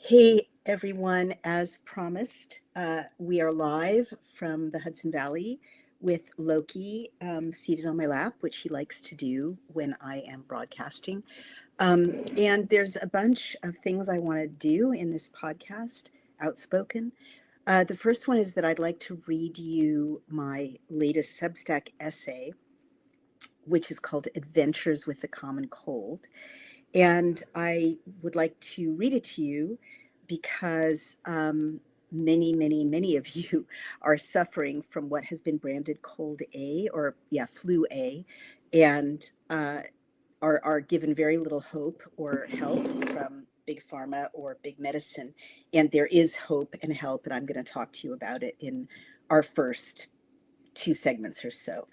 Hey everyone, as promised, we are live from the Hudson Valley with Loki seated on my lap, which he likes to do when I am broadcasting. And there's a bunch of things I want to do in this podcast, outspoken. The first one is that I'd like to read you my latest Substack essay, which is called Adventures with the Common Cold. And I would like to read it to you because many of you are suffering from what has been branded cold A or, flu A, and are given very little hope or help from big pharma or big medicine. And there is hope and help, and I'm going to talk to you about it in our first two segments or so.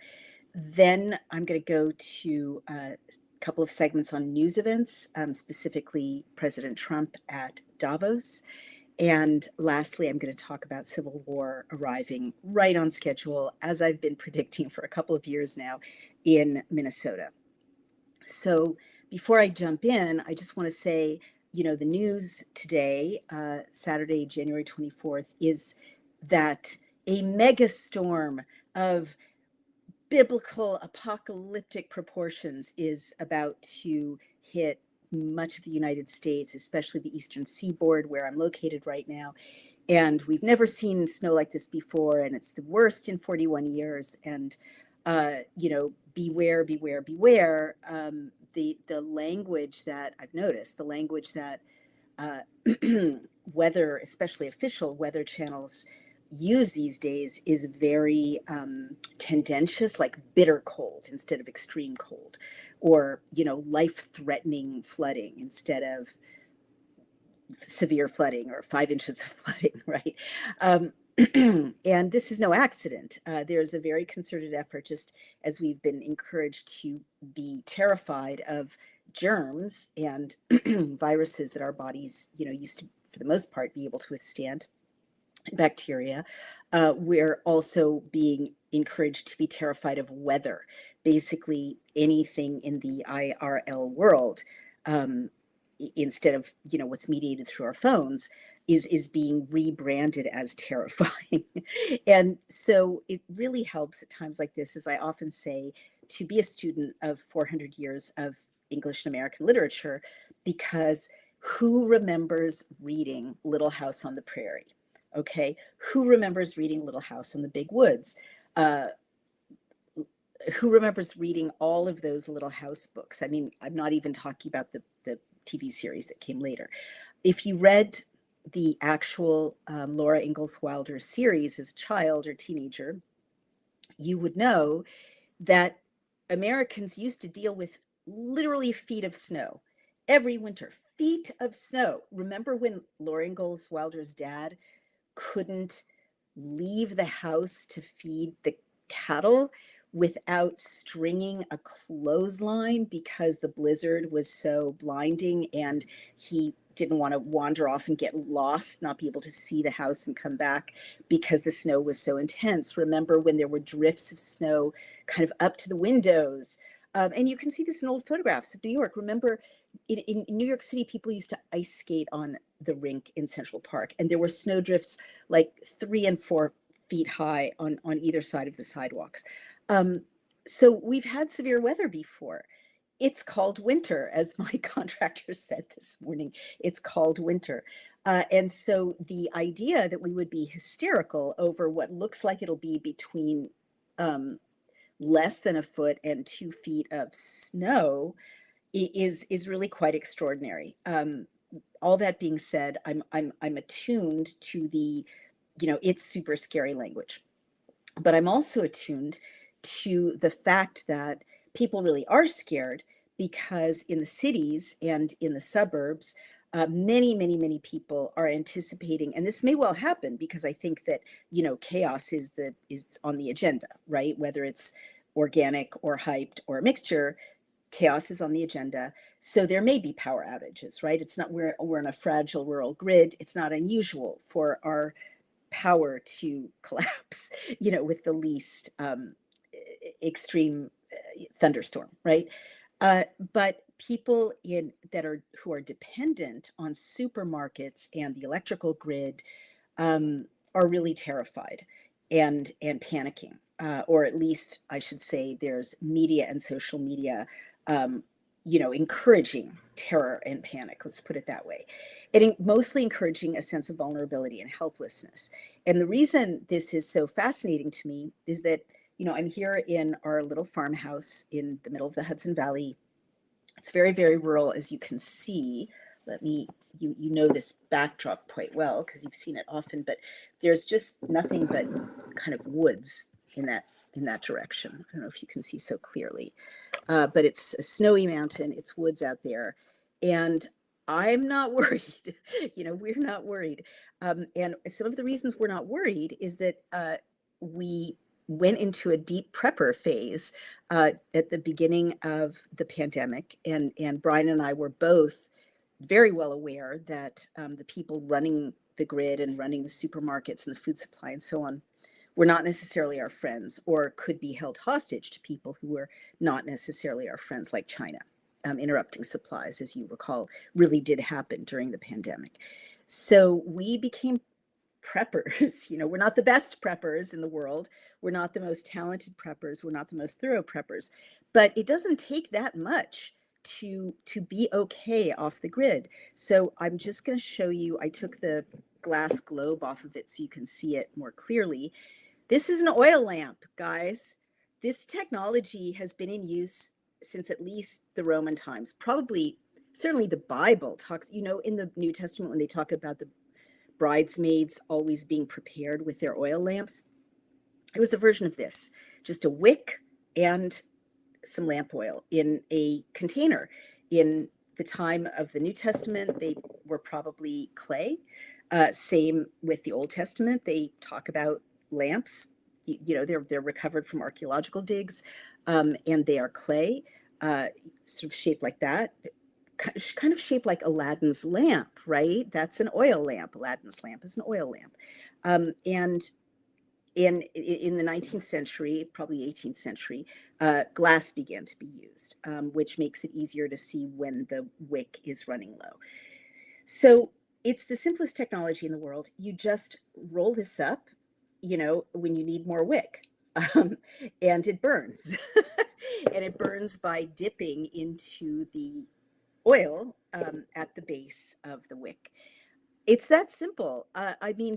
Then I'm going to go to a couple of segments on news events, specifically President Trump at Davos. And lastly, I'm going to talk about civil war arriving right on schedule, as I've been predicting for a couple of years now, in Minnesota. So before I jump in, I just want to say, the news today, Saturday, January 24th, is that a mega storm of biblical apocalyptic proportions is about to hit much of the United States, especially the eastern seaboard where I'm located right now. And we've never seen snow like this before, and it's the worst in 41 years. And beware, beware, beware. The language that I've noticed, the language that uh, weather, especially official weather channels, use these days is very tendentious, like bitter cold instead of extreme cold, or life-threatening flooding instead of severe flooding or 5 inches of flooding, right? Um, and this is no accident. There's a very concerted effort, just as we've been encouraged to be terrified of germs and viruses that our bodies, used to, for the most part, be able to withstand, bacteria. We're also being encouraged to be terrified of weather, basically anything in the IRL world. Instead of what's mediated through our phones is being rebranded as terrifying. And so it really helps at times like this, as I often say, to be a student of 400 years of English and American literature, because who remembers reading Little House on the Prairie? Okay, who remembers reading Little House in the Big Woods? uh, who remembers reading all of those Little House books? I mean, I'm not even talking about the TV series that came later. If you read the actual Laura Ingalls Wilder series as a child or teenager, you would know that Americans used to deal with literally feet of snow every winter. Feet of snow. Remember when Laura Ingalls Wilder's dad couldn't leave the house to feed the cattle without stringing a clothesline because the blizzard was so blinding, and he didn't want to wander off and get lost, not be able to see the house and come back because the snow was so intense. Remember when there were drifts of snow kind of up to the windows? And you can see this in old photographs of New York. Remember, in New York City, people used to ice skate on the rink in Central Park, and there were snowdrifts like 3 and 4 feet high on either side of the sidewalks. Um, so we've had severe weather before. It's called winter, as my contractor said this morning. It's called winter. And so the idea that we would be hysterical over what looks like it'll be between um, less than a foot and 2 feet of snow is really quite extraordinary. All that being said, I'm attuned to the, it's super scary language, but I'm also attuned to the fact that people really are scared, because in the cities and in the suburbs, many people are anticipating, and this may well happen because I think that chaos is on the agenda, right? Whether it's organic or hyped or a mixture, chaos is on the agenda. So there may be power outages, right? It's not, we're in a fragile rural grid. It's not unusual for our power to collapse, with the least extreme thunderstorm, right? But people who are dependent on supermarkets and the electrical grid um, are really terrified and panicking, or at least I should say, there's media and social media, um, encouraging terror and panic. Let's put it that way. Mostly encouraging a sense of vulnerability and helplessness. And the reason this is so fascinating to me is that I'm here in our little farmhouse in the middle of the Hudson Valley. It's very, very rural, as you can see. You know this backdrop quite well because you've seen it often, but there's just nothing but kind of woods in that direction. I don't know if you can see so clearly, but it's a snowy mountain. It's woods out there, and I'm not worried. We're not worried, and some of the reasons we're not worried is that we went into a deep prepper phase at the beginning of the pandemic, and Brian and I were both very well aware that the people running the grid and running the supermarkets and the food supply and so on were not necessarily our friends, or could be held hostage to people who were not necessarily our friends, like China. Interrupting supplies, as you recall, really did happen during the pandemic. So we became preppers. We're not the best preppers in the world. We're not the most talented preppers. We're not the most thorough preppers. But it doesn't take that much to be okay off the grid. So I'm just going to show you. I took the glass globe off of it so you can see it more clearly. This is an oil lamp, guys. This technology has been in use since at least the Roman times. Certainly the Bible talks, in the New Testament, when they talk about the bridesmaids always being prepared with their oil lamps, it was a version of this, just a wick and some lamp oil in a container. In the time of the New Testament, they were probably clay. Same with the Old Testament. They talk about lamps. They're recovered from archaeological digs, and they are clay, sort of shaped like that, kind of shaped like Aladdin's lamp, right? That's an oil lamp. Aladdin's lamp is an oil lamp. And in the 19th century, probably 18th century, glass began to be used, which makes it easier to see when the wick is running low. So it's the simplest technology in the world. You just roll this up, when you need more wick, and it burns. And it burns by dipping into the oil at the base of the wick. It's that simple.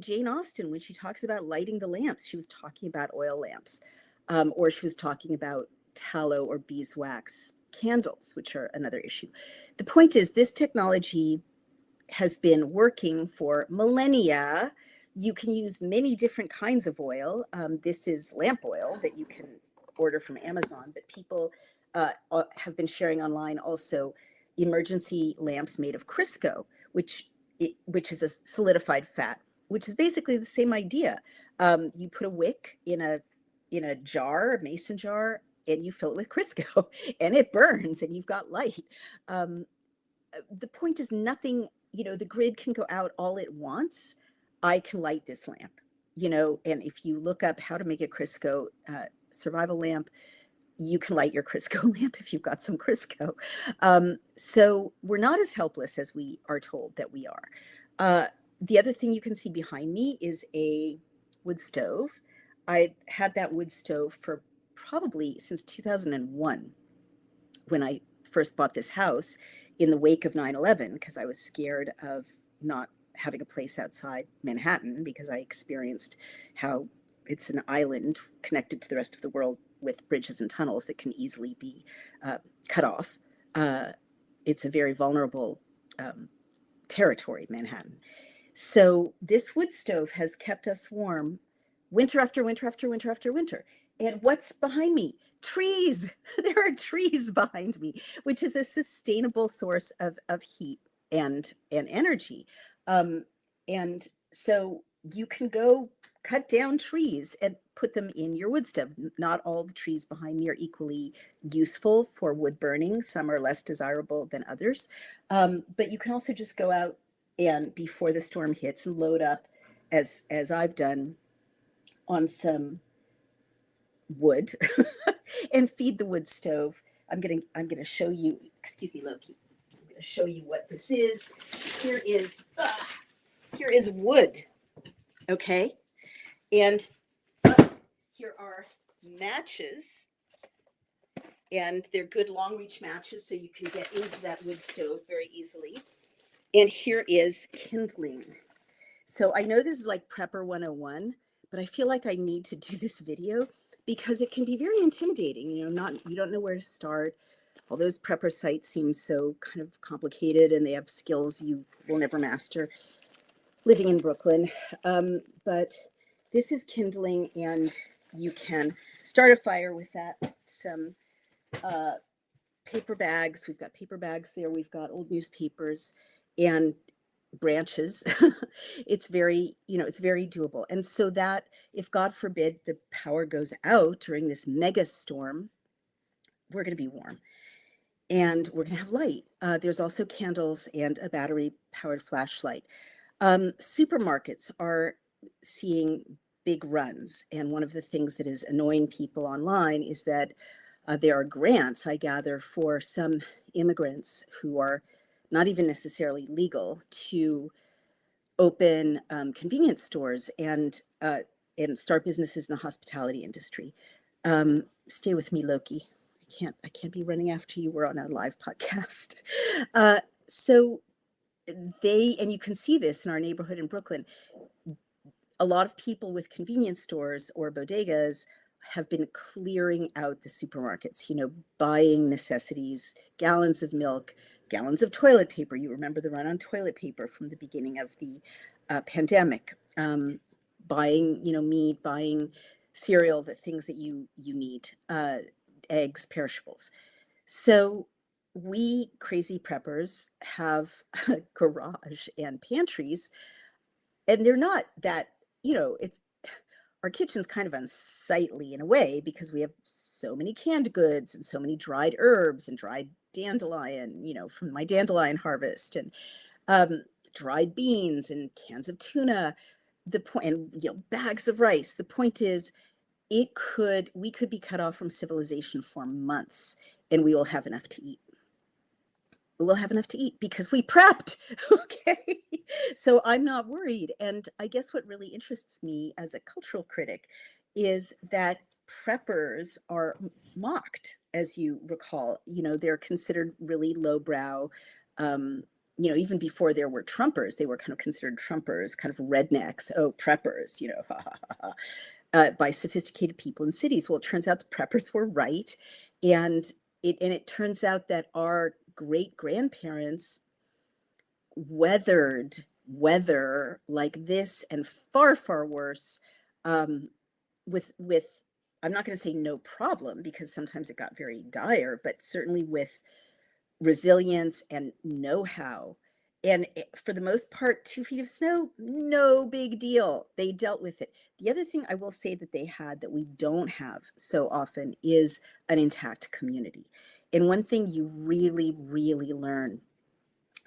Jane Austen, when she talks about lighting the lamps, she was talking about oil lamps, or she was talking about tallow or beeswax candles, which are another issue. The point is, this technology has been working for millennia. You can use many different kinds of oil. This is lamp oil that you can order from Amazon, but people have been sharing online also emergency lamps made of Crisco, which is a solidified fat, which is basically the same idea. You put a wick in a jar, a mason jar, and you fill it with Crisco, and it burns, and you've got light. The point is, nothing. The grid can go out all it wants. I can light this lamp. And if you look up how to make a Crisco survival lamp, you can light your Crisco lamp if you've got some Crisco. So we're not as helpless as we are told that we are. The other thing you can see behind me is a wood stove. I had that wood stove for probably since 2001, when I first bought this house in the wake of 9/11, because I was scared of not having a place outside Manhattan, because I experienced how it's an island connected to the rest of the world with bridges and tunnels that can easily be cut off. It's a very vulnerable territory, Manhattan. So this wood stove has kept us warm winter after winter after winter after winter. And what's behind me? Trees. There are trees behind me, which is a sustainable source of heat and energy. And so you can go cut down trees and put them in your wood stove. Not all the trees behind me are equally useful for wood burning. Some are less desirable than others. But you can also just go out and, before the storm hits, and load up, as I've done, on some wood and feed the wood stove. I'm going to show you excuse me, Loki. I'm going to show you what this is. Here is here is wood, okay? And here are matches, and they're good long reach matches, so you can get into that wood stove very easily. And here is kindling. So I know this is like Prepper 101, but I feel like I need to do this video because it can be very intimidating. You don't know where to start. All those prepper sites seem so kind of complicated, and they have skills you will never master living in Brooklyn. But this is kindling, and you can start a fire with that. Some paper bags. We've got paper bags there. We've got old newspapers and branches. It's very doable. And so that if God forbid the power goes out during this mega storm, we're going to be warm and we're going to have light. There's also candles and a battery powered flashlight. Supermarkets are seeing big runs. And one of the things that is annoying people online is that there are grants, I gather, for some immigrants who are not even necessarily legal to open convenience stores and start businesses in the hospitality industry. Stay with me, Loki. I can't be running after you. We're on a live podcast. So and you can see this in our neighborhood in Brooklyn. A lot of people with convenience stores or bodegas have been clearing out the supermarkets, buying necessities, gallons of milk, gallons of toilet paper. You remember the run on toilet paper from the beginning of the pandemic. Buying, meat, buying cereal, the things that you need, eggs, perishables. So we crazy preppers have a garage and pantries, and they're not that, it's our kitchen's kind of unsightly in a way because we have so many canned goods and so many dried herbs and dried dandelion, from my dandelion harvest, and dried beans and cans of tuna. The point, and bags of rice. The point is, we could be cut off from civilization for months, and we will have enough to eat. We'll have enough to eat because we prepped. Okay. So I'm not worried. And I guess what really interests me as a cultural critic is that preppers are mocked, as you recall. They're considered really lowbrow. Even before there were Trumpers, they were kind of considered Trumpers, kind of rednecks. Oh, preppers, by sophisticated people in cities. Well, it turns out the preppers were right. And it turns out that our great grandparents weathered weather like this and far, far worse, with I'm not going to say no problem, because sometimes it got very dire, but certainly with resilience and know-how. And for the most part, 2 feet of snow, no big deal. They dealt with it. The other thing I will say that they had that we don't have so often is an intact community. And one thing you really, really learn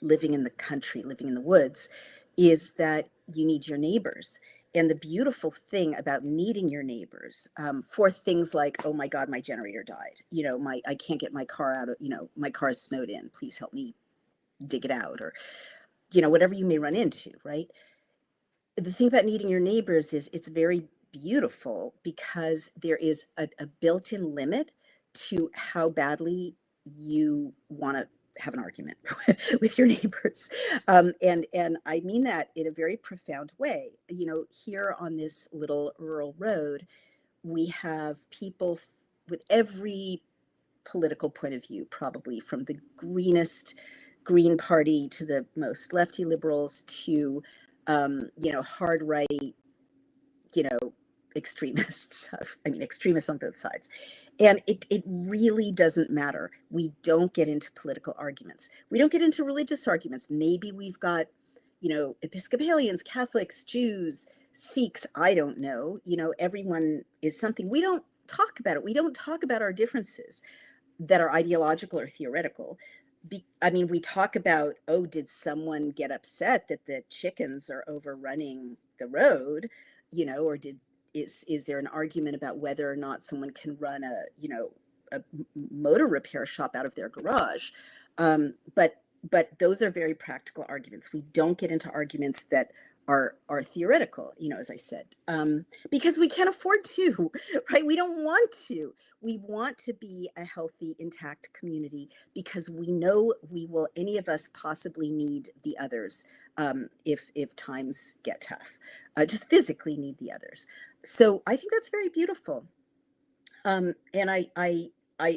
living in the country, living in the woods, is that you need your neighbors. And the beautiful thing about needing your neighbors for things like, oh my God, my generator died. I can't get my car out of, my car's snowed in. Please help me dig it out, or, whatever you may run into, right? The thing about needing your neighbors is it's very beautiful because there is a built-in limit to how badly you want to have an argument with your neighbors. And I mean that in a very profound way. Here on this little rural road, we have people with every political point of view, probably from the greenest Green Party to the most lefty liberals to, hard right, extremists. Extremists on both sides. And it really doesn't matter. We don't get into political arguments. We don't get into religious arguments. Maybe we've got, Episcopalians, Catholics, Jews, Sikhs, I don't know. Everyone is something. We don't talk about it. We don't talk about our differences that are ideological or theoretical. We talk about, oh, did someone get upset that the chickens are overrunning the road, or is there an argument about whether or not someone can run a motor repair shop out of their garage? But those are very practical arguments. We don't get into arguments that are theoretical, as I said, because we can't afford to, right? We don't want to. We want to be a healthy, intact community because we know we will, any of us possibly need the others, if times get tough, just physically need the others. So I think that's very beautiful. And I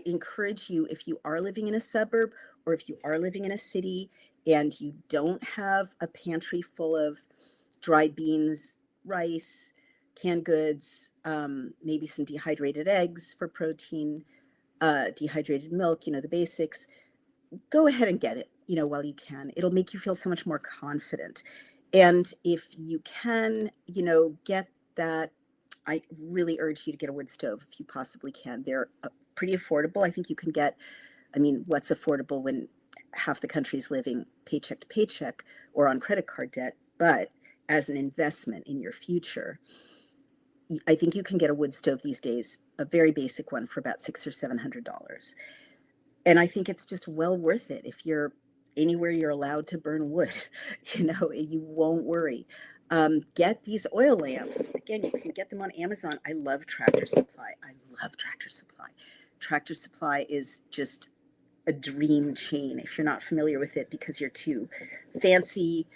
encourage you, if you are living in a suburb or if you are living in a city and you don't have a pantry full of dried beans, rice, canned goods, maybe some dehydrated eggs for protein, dehydrated milk, the basics, go ahead and get it, while you can. It'll make you feel so much more confident. And if you can, get that, I really urge you to get a wood stove if you possibly can. They're pretty affordable. I think you can get, what's affordable when half the country is living paycheck to paycheck or on credit card debt, but as an investment in your future, I think you can get a wood stove these days, a very basic one, for about $600 or $700. And I think it's just well worth it. If you're anywhere you're allowed to burn wood, you won't worry. Get these oil lamps. Again, you can get them on Amazon. I love Tractor Supply. I love Tractor Supply. Tractor Supply is just a dream chain. If you're not familiar with it because you're too fancy,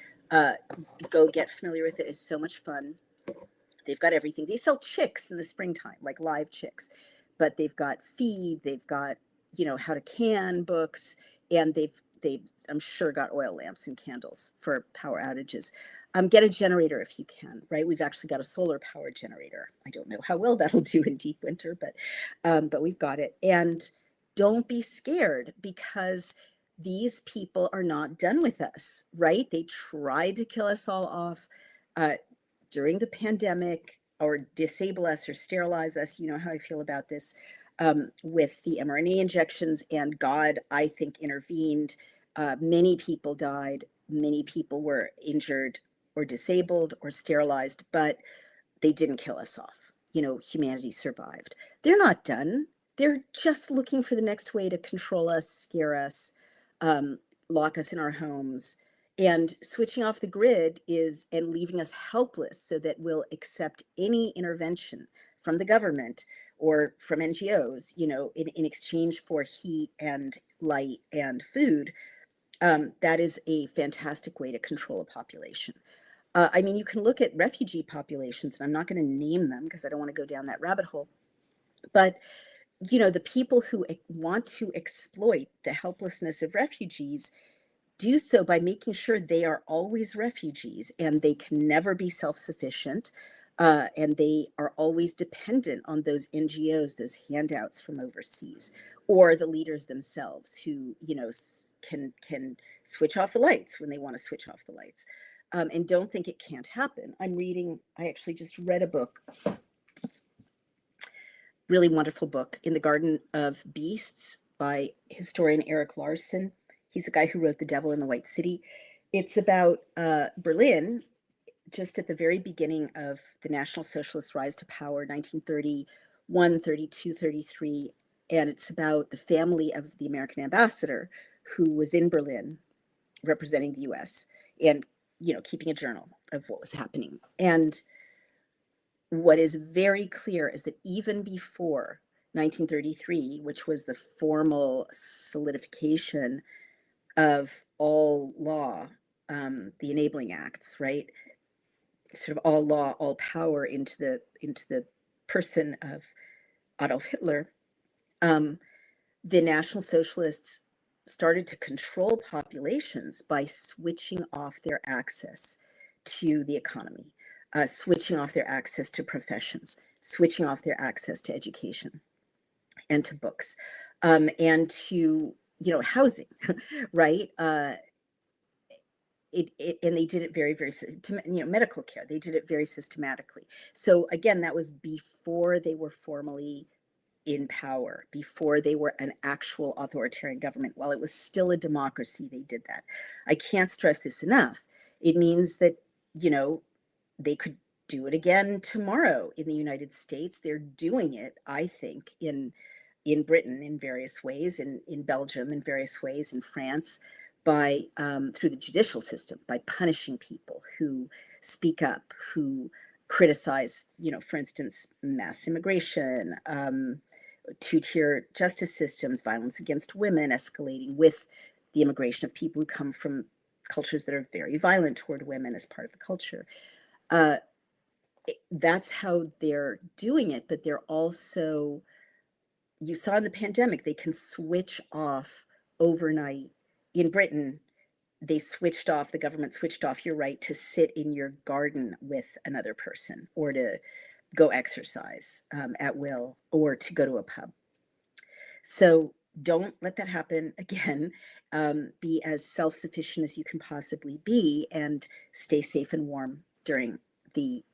go get familiar with it. It's so much fun. They've got everything. They sell chicks in the springtime, like live chicks, but they've got feed, they've got, how to can books, and they've I'm sure got oil lamps and candles for power outages. Get a generator if you can, right? We've actually got a solar power generator. I don't know how well that'll do in deep winter, but we've got it. And don't be scared, because these people are not done with us, right? They tried to kill us all off uh, during the pandemic, or disable us or sterilize us. You know how I feel about this, with the mRNA injections. And God, I think, intervened. Many people died. Many people were injured or disabled or sterilized, but they didn't kill us off. Humanity survived. They're not done. They're just looking for the next way to control us, scare us, um, lock us in our homes. And switching off the grid is, and leaving us helpless so that we'll accept any intervention from the government or from NGOs, in exchange for heat and light and food. That is a fantastic way to control a population. You can look at refugee populations, and I'm not going to name them because I don't want to go down that rabbit hole. But, the people who want to exploit the helplessness of refugees do so by making sure they are always refugees and they can never be self-sufficient. And they are always dependent on those NGOs, those handouts from overseas, or the leaders themselves who, can switch off the lights when they want to switch off the lights. And don't think it can't happen. I actually just read a book, really wonderful book, In the Garden of Beasts by historian Eric Larson. He's the guy who wrote The Devil in the White City. It's about Berlin, just at the very beginning of the National Socialist rise to power, 1931, 32, 33. And it's about the family of the American ambassador who was in Berlin representing the US and, keeping a journal of what was happening. And what is very clear is that even before 1933, which was the formal solidification of all law, the enabling acts, right? Sort of all law, all power into the person of Adolf Hitler. The National Socialists started to control populations by switching off their access to the economy, switching off their access to professions, switching off their access to education and to books, and to housing, right? And they did it very, very, medical care. They did it very systematically. So again, that was before they were formally in power, before they were an actual authoritarian government. While it was still a democracy, they did that. I can't stress this enough. It means that, they could do it again tomorrow in the United States. They're doing it, I think, in in Britain in various ways, in Belgium in various ways, in France, by through the judicial system, by punishing people who speak up, who criticize, for instance, mass immigration, two-tier justice systems, violence against women escalating with the immigration of people who come from cultures that are very violent toward women as part of the culture. Uh, that's how they're doing it, but they're also, you saw in the pandemic, they can switch off overnight. In Britain, the government switched off your right to sit in your garden with another person or to go exercise at will or to go to a pub. So don't let that happen again. Be as self sufficient as you can possibly be and stay safe and warm during the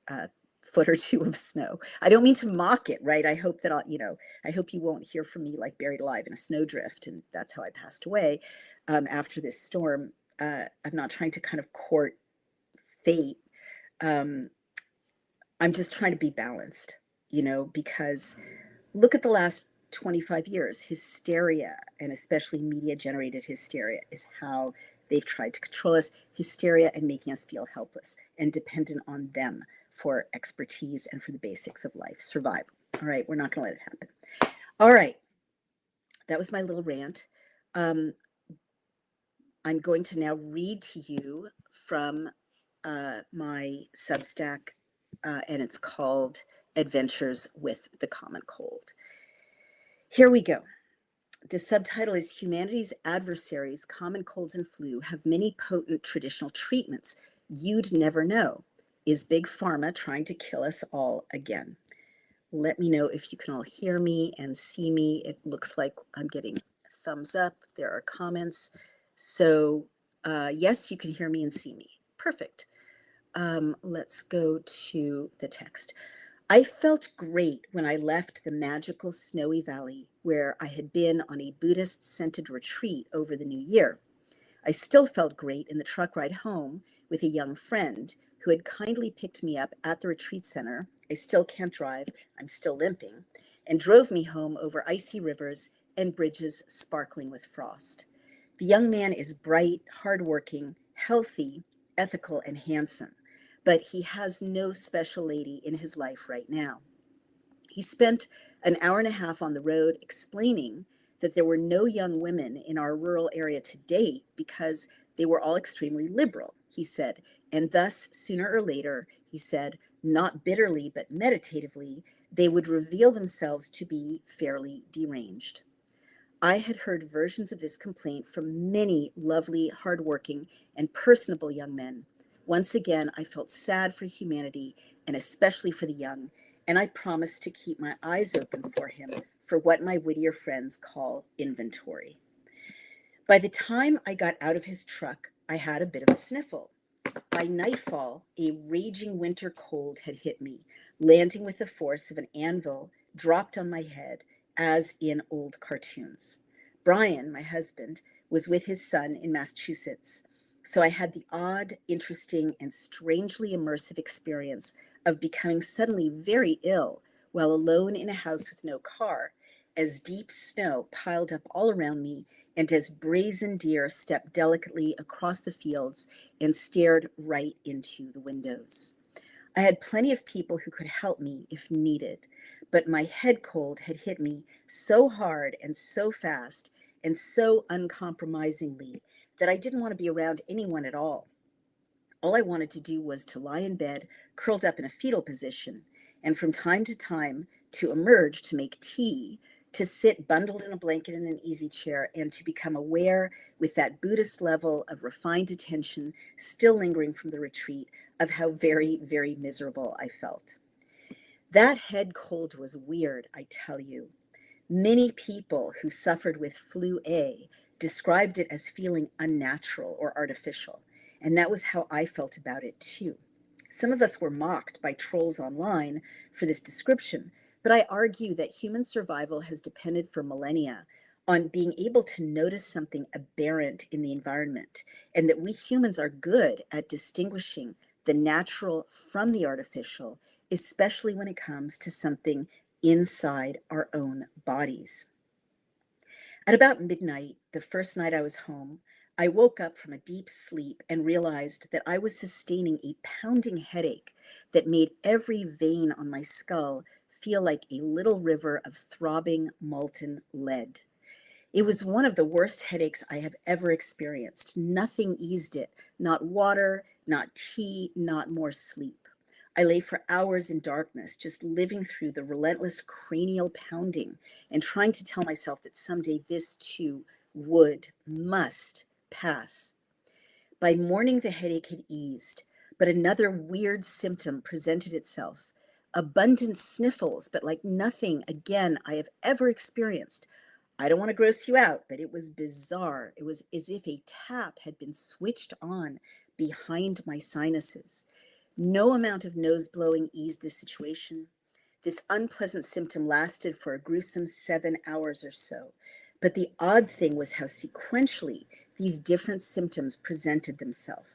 uh, foot or two of snow. I don't mean to mock it, right? I hope that I hope you won't hear from me like buried alive in a snowdrift, and that's how I passed away after this storm. I'm not trying to kind of court fate. Um, I'm just trying to be balanced, because look at the last 25 years. Hysteria, and especially media generated hysteria, is how they've tried to control us. Hysteria and making us feel helpless and dependent on them for expertise and for the basics of life, survival. All right, we're not going to let it happen. All right, that was my little rant. I'm going to now read to you from my Substack, and it's called Adventures with the Common Cold. Here we go. The subtitle is Humanity's Adversaries, Common Colds and Flu, Have Many Potent Traditional Treatments You'd Never Know. Is Big Pharma Trying to Kill Us All Again? Let me know if you can all hear me and see me. It looks like I'm getting thumbs up. There are comments. So yes, you can hear me and see me. Perfect. Let's go to the text. I felt great when I left the magical snowy valley where I had been on a Buddhist-scented retreat over the new year. I still felt great in the truck ride home with a young friend who had kindly picked me up at the retreat center. I still can't drive, I'm still limping, and drove me home over icy rivers and bridges sparkling with frost. The young man is bright, hardworking, healthy, ethical, and handsome, but he has no special lady in his life right now. He spent an hour and a half on the road explaining that there were no young women in our rural area to date because they were all extremely liberal, he said, and thus, sooner or later, he said, not bitterly but meditatively, they would reveal themselves to be fairly deranged. I had heard versions of this complaint from many lovely, hardworking, and personable young men. Once again, I felt sad for humanity, and especially for the young, and I promised to keep my eyes open for him for what my Whittier friends call inventory. By the time I got out of his truck, I had a bit of a sniffle. By nightfall, a raging winter cold had hit me, landing with the force of an anvil dropped on my head, as in old cartoons. Brian, my husband, was with his son in Massachusetts, so I had the odd, interesting, and strangely immersive experience of becoming suddenly very ill while alone in a house with no car, as deep snow piled up all around me and as brazen deer stepped delicately across the fields and stared right into the windows. I had plenty of people who could help me if needed, but my head cold had hit me so hard and so fast and so uncompromisingly that I didn't want to be around anyone at all. All I wanted to do was to lie in bed, curled up in a fetal position, and from time to time to emerge to make tea, to sit bundled in a blanket in an easy chair, and to become aware, with that Buddhist level of refined attention still lingering from the retreat, of how very, very miserable I felt. That head cold was weird, I tell you. Many people who suffered with flu A described it as feeling unnatural or artificial, and that was how I felt about it too. Some of us were mocked by trolls online for this description, but I argue that human survival has depended for millennia on being able to notice something aberrant in the environment, and that we humans are good at distinguishing the natural from the artificial, especially when it comes to something inside our own bodies. At about midnight, the first night I was home, I woke up from a deep sleep and realized that I was sustaining a pounding headache that made every vein on my skull feel like a little river of throbbing molten lead. It was one of the worst headaches I have ever experienced. Nothing eased it, not water, not tea, not more sleep. I lay for hours in darkness, just living through the relentless cranial pounding and trying to tell myself that someday this too must pass. By morning, the headache had eased, but another weird symptom presented itself. Abundant sniffles, but like nothing again I have ever experienced. I don't want to gross you out, but it was bizarre. It was as if a tap had been switched on behind my sinuses. No amount of nose blowing eased the situation. This unpleasant symptom lasted for a gruesome 7 hours or so. But the odd thing was how sequentially these different symptoms presented themselves.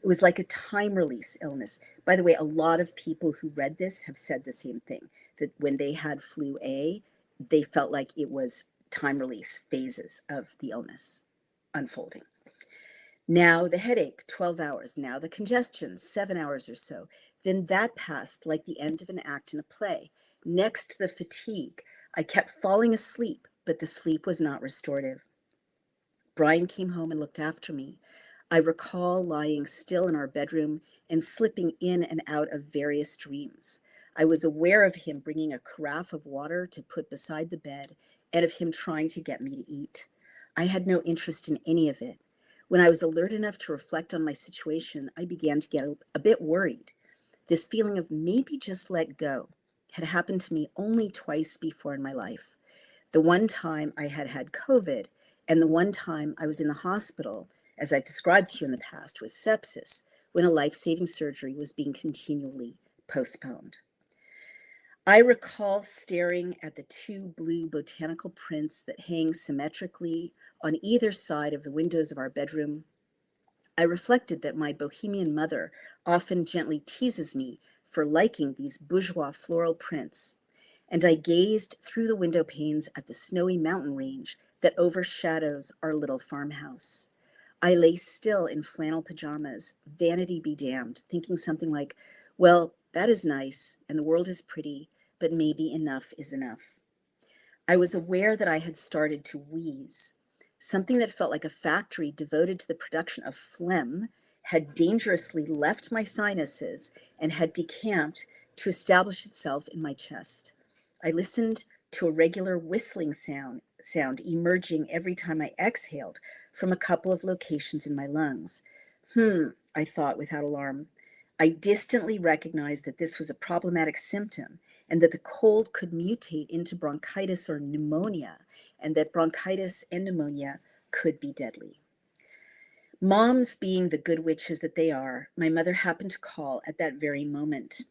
It was like a time release illness. By the way, a lot of people who read this have said the same thing, that when they had flu A, they felt like it was time release phases of the illness unfolding. Now the headache, 12 hours. Now the congestion, 7 hours or so. Then that passed like the end of an act in a play. Next, the fatigue. I kept falling asleep, but the sleep was not restorative. Brian came home and looked after me. I recall lying still in our bedroom and slipping in and out of various dreams. I was aware of him bringing a carafe of water to put beside the bed and of him trying to get me to eat. I had no interest in any of it. When I was alert enough to reflect on my situation, I began to get a bit worried. This feeling of maybe just let go had happened to me only twice before in my life. The one time I had had COVID, and the one time I was in the hospital, as I've described to you in the past, with sepsis, when a life-saving surgery was being continually postponed. I recall staring at the two blue botanical prints that hang symmetrically on either side of the windows of our bedroom. I reflected that my bohemian mother often gently teases me for liking these bourgeois floral prints, and I gazed through the window panes at the snowy mountain range that overshadows our little farmhouse. I lay still in flannel pajamas, vanity be damned, thinking something like, well, that is nice, and the world is pretty, but maybe enough is enough. I was aware that I had started to wheeze. Something that felt like a factory devoted to the production of phlegm had dangerously left my sinuses and had decamped to establish itself in my chest. I listened to a regular whistling sound emerging every time I exhaled from a couple of locations in my lungs. I thought without alarm. I distantly recognized that this was a problematic symptom and that the cold could mutate into bronchitis or pneumonia, and that bronchitis and pneumonia could be deadly. Moms, being the good witches that they are, my mother happened to call at that very moment.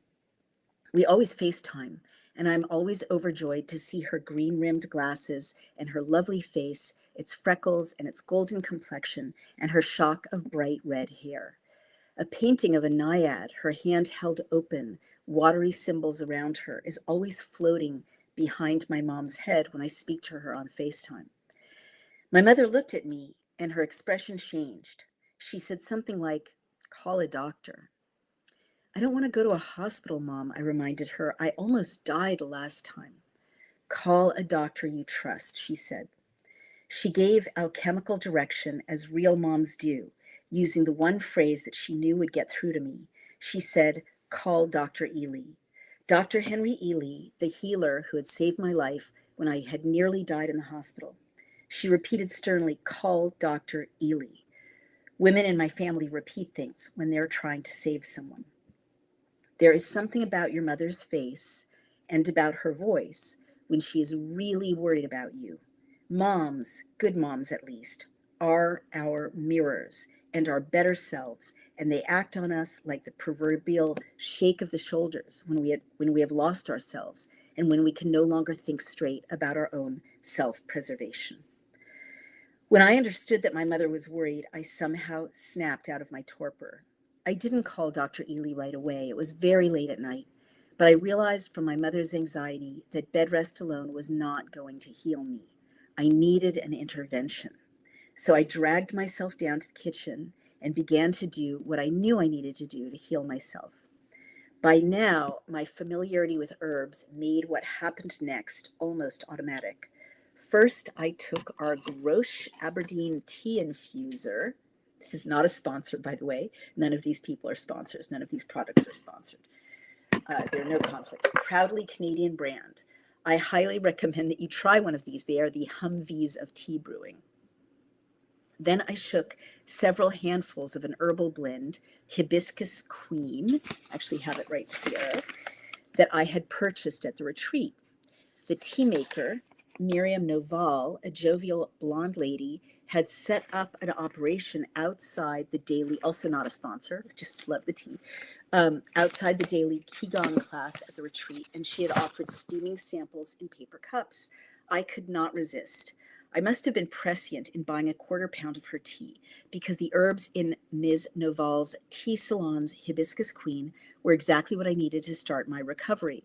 We always FaceTime, and I'm always overjoyed to see her green-rimmed glasses and her lovely face, its freckles and its golden complexion, and her shock of bright red hair. A painting of a naiad, her hand held open, watery symbols around her, is always floating behind my mom's head when I speak to her on FaceTime. My mother looked at me, and her expression changed. She said something like, "Call a doctor." "I don't want to go to a hospital, Mom," I reminded her. "I almost died last time." "Call a doctor you trust," she said. She gave alchemical direction as real moms do, using the one phrase that she knew would get through to me. She said, "Call Dr. Ely." Dr. Henry Ely, the healer who had saved my life when I had nearly died in the hospital. She repeated sternly, "Call Dr. Ely." Women in my family repeat things when they're trying to save someone. There is something about your mother's face and about her voice when she is really worried about you. Moms, good moms at least, are our mirrors and our better selves, and they act on us like the proverbial shake of the shoulders when we have lost ourselves and when we can no longer think straight about our own self-preservation. When I understood that my mother was worried, I somehow snapped out of my torpor. I didn't call Dr. Ely right away. It was very late at night, But I realized from my mother's anxiety that bed rest alone was not going to heal me. I needed an intervention. So I dragged myself down to the kitchen and began to do what I knew I needed to do to heal myself. By now, my familiarity with herbs made what happened next almost automatic. First, I took our Grosh Aberdeen tea infuser. This is not a sponsor, by the way. None of these people are sponsors. None of these products are sponsored. There are no conflicts. Proudly Canadian brand. I highly recommend that you try one of these. They are the Humvees of tea brewing. Then I shook several handfuls of an herbal blend, Hibiscus Queen, actually have it right here, that I had purchased at the retreat. The tea maker, Miriam Noval, a jovial blonde lady, had set up an operation outside the daily, also not a sponsor, just love the tea, outside the daily Qigong class at the retreat, and she had offered steaming samples in paper cups. I could not resist. I must have been prescient in buying a quarter pound of her tea, because the herbs in Ms. Noval's tea salon's Hibiscus Queen were exactly what I needed to start my recovery.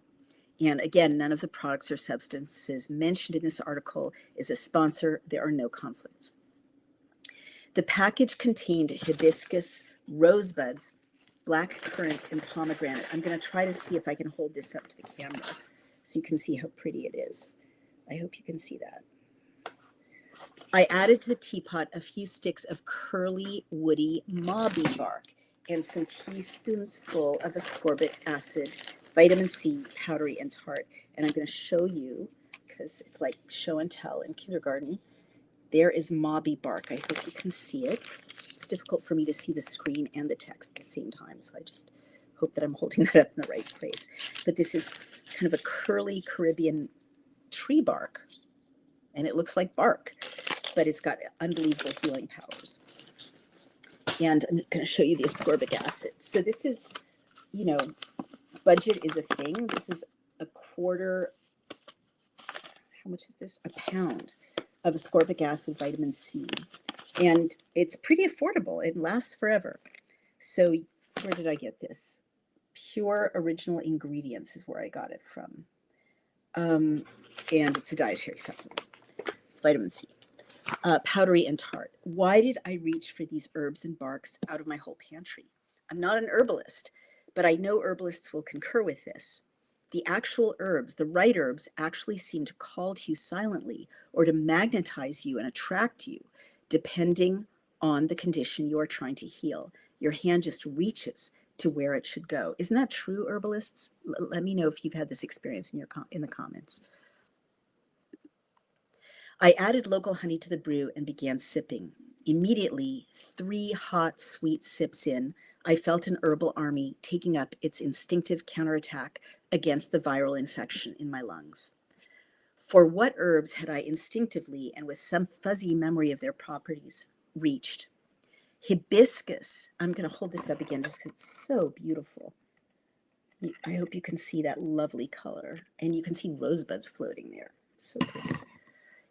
And again, none of the products or substances mentioned in this article is a sponsor. There are no conflicts. The package contained hibiscus, rosebuds, black currant, and pomegranate. I'm going to try to see if I can hold this up to the camera so you can see how pretty it is. I hope you can see that. I added to the teapot a few sticks of curly, woody mauby bark and some teaspoonsful of ascorbic acid, vitamin C, powdery and tart. And I'm going to show you, because it's like show and tell in kindergarten. There is mauby bark. I hope you can see it. It's difficult for me to see the screen and the text at the same time, so I just hope that I'm holding that up in the right place. But this is kind of a curly Caribbean tree bark, and it looks like bark, but it's got unbelievable healing powers. And I'm going to show you the ascorbic acid. So this is, you know, budget is a thing. This is a quarter, how much is this? A pound of ascorbic acid, vitamin C. And it's pretty affordable. It lasts forever. So where did I get this? Pure Original Ingredients is where I got it from. And it's a dietary supplement. It's vitamin C. Powdery and tart. Why did I reach for these herbs and barks out of my whole pantry? I'm not an herbalist, but I know herbalists will concur with this. The actual herbs, the right herbs, actually seem to call to you silently or to magnetize you and attract you, depending on the condition you are trying to heal. Your hand just reaches to where it should go. Isn't that true, herbalists? Let me know if you've had this experience in the comments. I added local honey to the brew and began sipping. Immediately, 3 hot, sweet sips in, I felt an herbal army taking up its instinctive counterattack against the viral infection in my lungs. For what herbs had I instinctively, and with some fuzzy memory of their properties, reached? Hibiscus. I'm going to hold this up again just because it's so beautiful. I hope you can see that lovely color. And you can see rosebuds floating there. So pretty.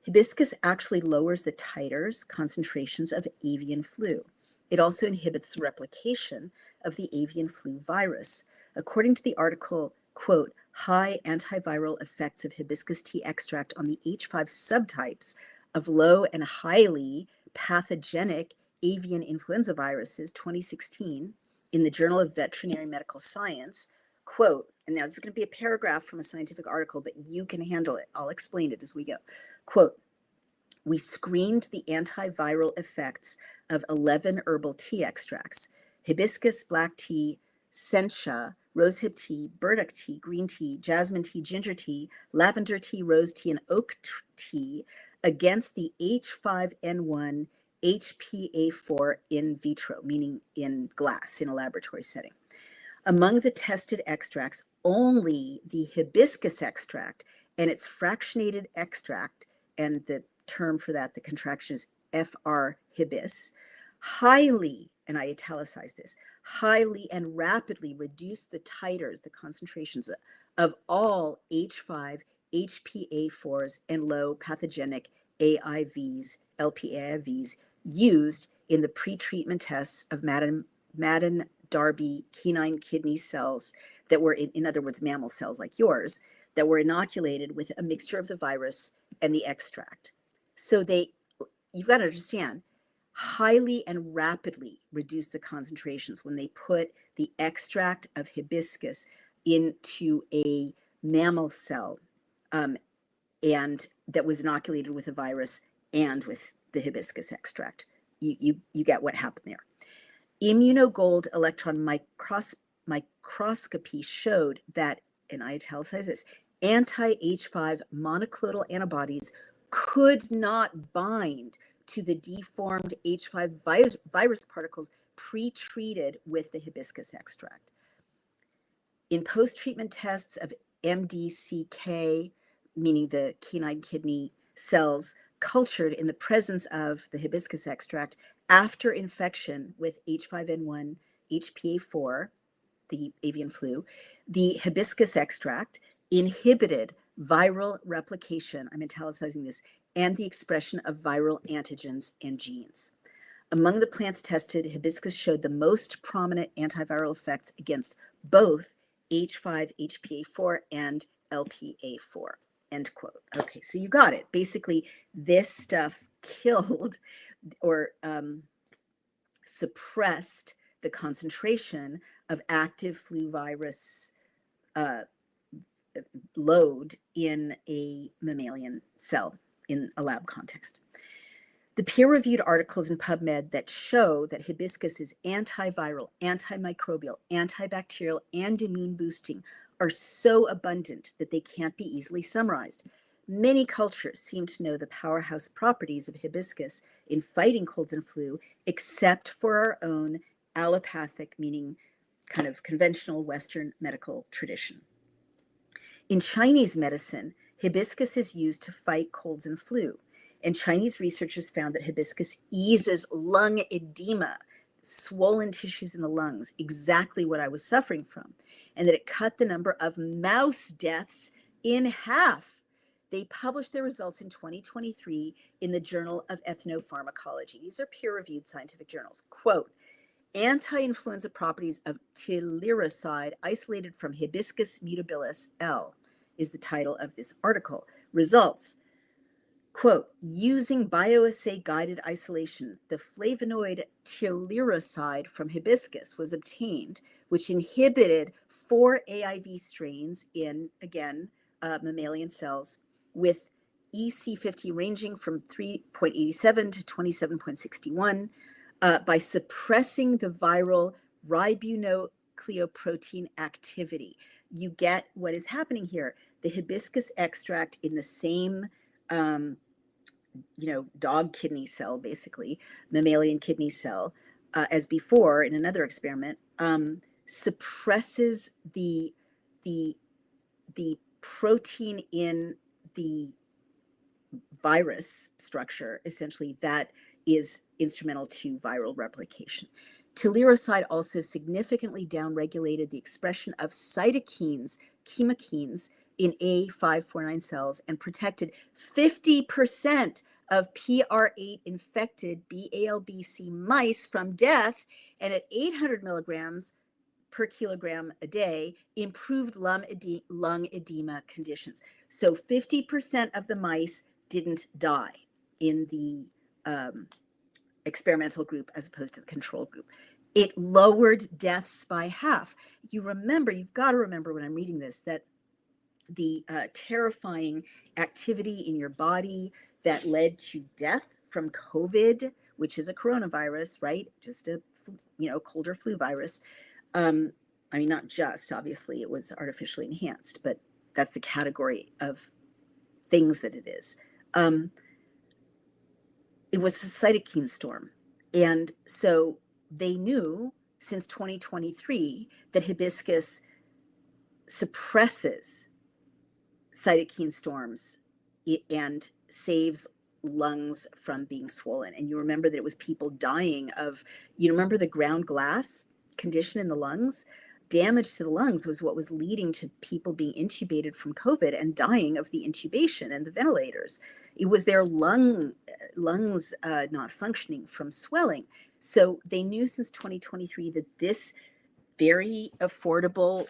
Hibiscus actually lowers the titers, concentrations of avian flu. It also inhibits the replication of the avian flu virus. According to the article, quote, high antiviral effects of hibiscus tea extract on the H5 subtypes of low and highly pathogenic avian influenza viruses, 2016, in the Journal of Veterinary Medical Science, quote, and now this is going to be a paragraph from a scientific article, but you can handle it. I'll explain it as we go. Quote, we screened the antiviral effects of 11 herbal tea extracts, hibiscus, black tea, sencha, rosehip tea, burdock tea, green tea, jasmine tea, ginger tea, lavender tea, rose tea, and oak tea against the H5N1 HPA4 in vitro, meaning in glass, in a laboratory setting. Among the tested extracts, only the hibiscus extract and its fractionated extract, and the term for that, the contraction is FR hibis, highly, and I italicize this, highly and rapidly reduced the titers, the concentrations of all H5, HPA4s, and low pathogenic AIVs, LPAIVs, used in the pretreatment tests of Madden Darby canine kidney cells that were, in other words, mammal cells like yours, that were inoculated with a mixture of the virus and the extract. So you've got to understand, highly and rapidly reduced the concentrations when they put the extract of hibiscus into a mammal cell, and that was inoculated with a virus and with the hibiscus extract. You get what happened there. Immunogold electron microscopy showed that, and I italicize this, anti-H5 monoclonal antibodies could not bind to the deformed H5 virus particles pre-treated with the hibiscus extract. In post-treatment tests of MDCK, meaning the canine kidney cells, cultured in the presence of the hibiscus extract after infection with H5N1, HPA4, the avian flu, the hibiscus extract inhibited viral replication, I'm italicizing this, and the expression of viral antigens and genes. Among the plants tested, hibiscus showed the most prominent antiviral effects against both H5, HPA4, and LPA4, end quote. Okay, so you got it. Basically, this stuff killed or suppressed the concentration of active flu virus load in a mammalian cell in a lab context. The peer-reviewed articles in PubMed that show that hibiscus is antiviral, antimicrobial, antibacterial, and immune boosting are so abundant that they can't be easily summarized. Many cultures seem to know the powerhouse properties of hibiscus in fighting colds and flu, except for our own allopathic, meaning kind of conventional Western medical tradition. In Chinese medicine, hibiscus is used to fight colds and flu. And Chinese researchers found that hibiscus eases lung edema, swollen tissues in the lungs, exactly what I was suffering from, and that it cut the number of mouse deaths in half. They published their results in 2023 in the Journal of Ethnopharmacology. These are peer-reviewed scientific journals. Quote, anti-influenza properties of teliricide isolated from Hibiscus mutabilis L is the title of this article. Results. Quote, using bioassay guided isolation, the flavonoid teliricide from hibiscus was obtained, which inhibited 4 AIV strains in, again, mammalian cells with EC50 ranging from 3.87 to 27.61 by suppressing the viral ribonucleoprotein activity. You get what is happening here. The hibiscus extract in the same dog kidney cell, basically, mammalian kidney cell, as before in another experiment, suppresses the protein in the virus structure, essentially, that is instrumental to viral replication. Teliricide also significantly downregulated the expression of cytokines, chemokines, in A549 cells and protected 50% of PR8 infected BALBC mice from death, and at 800 milligrams per kilogram a day, improved lung edema conditions. So 50% of the mice didn't die in the experimental group as opposed to the control group. It lowered deaths by half. You've got to remember when I'm reading this, that the terrifying activity in your body that led to death from COVID, which is a coronavirus, right? Just a cold or flu virus. Not just, obviously, it was artificially enhanced, but that's the category of things that it is. It was a cytokine storm. And so they knew since 2023 that hibiscus suppresses cytokine storms and saves lungs from being swollen. And you remember that it was people dying of, remember the ground glass condition in the lungs? Damage to the lungs was what was leading to people being intubated from COVID and dying of the intubation and the ventilators. It was their lungs not functioning from swelling. So they knew since 2023 that this very affordable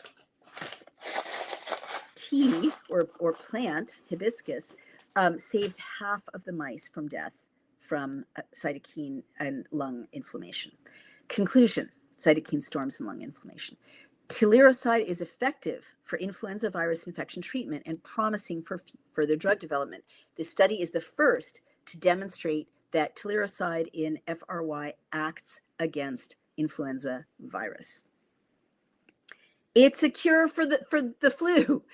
tea or plant, hibiscus, saved half of the mice from death from cytokine and lung inflammation. Conclusion: cytokine storms and lung inflammation. Teliroside is effective for influenza virus infection treatment and promising for further drug development. This study is the first to demonstrate that teliroside in FRY acts against influenza virus. It's a cure for the flu.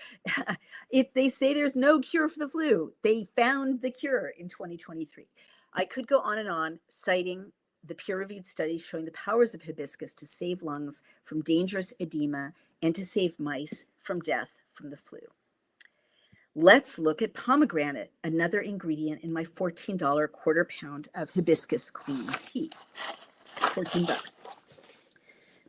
They say there's no cure for the flu. They found the cure in 2023. I could go on and on, citing the peer-reviewed studies showing the powers of hibiscus to save lungs from dangerous edema and to save mice from death from the flu. Let's look at pomegranate, another ingredient in my $14 quarter pound of hibiscus queen tea. $14.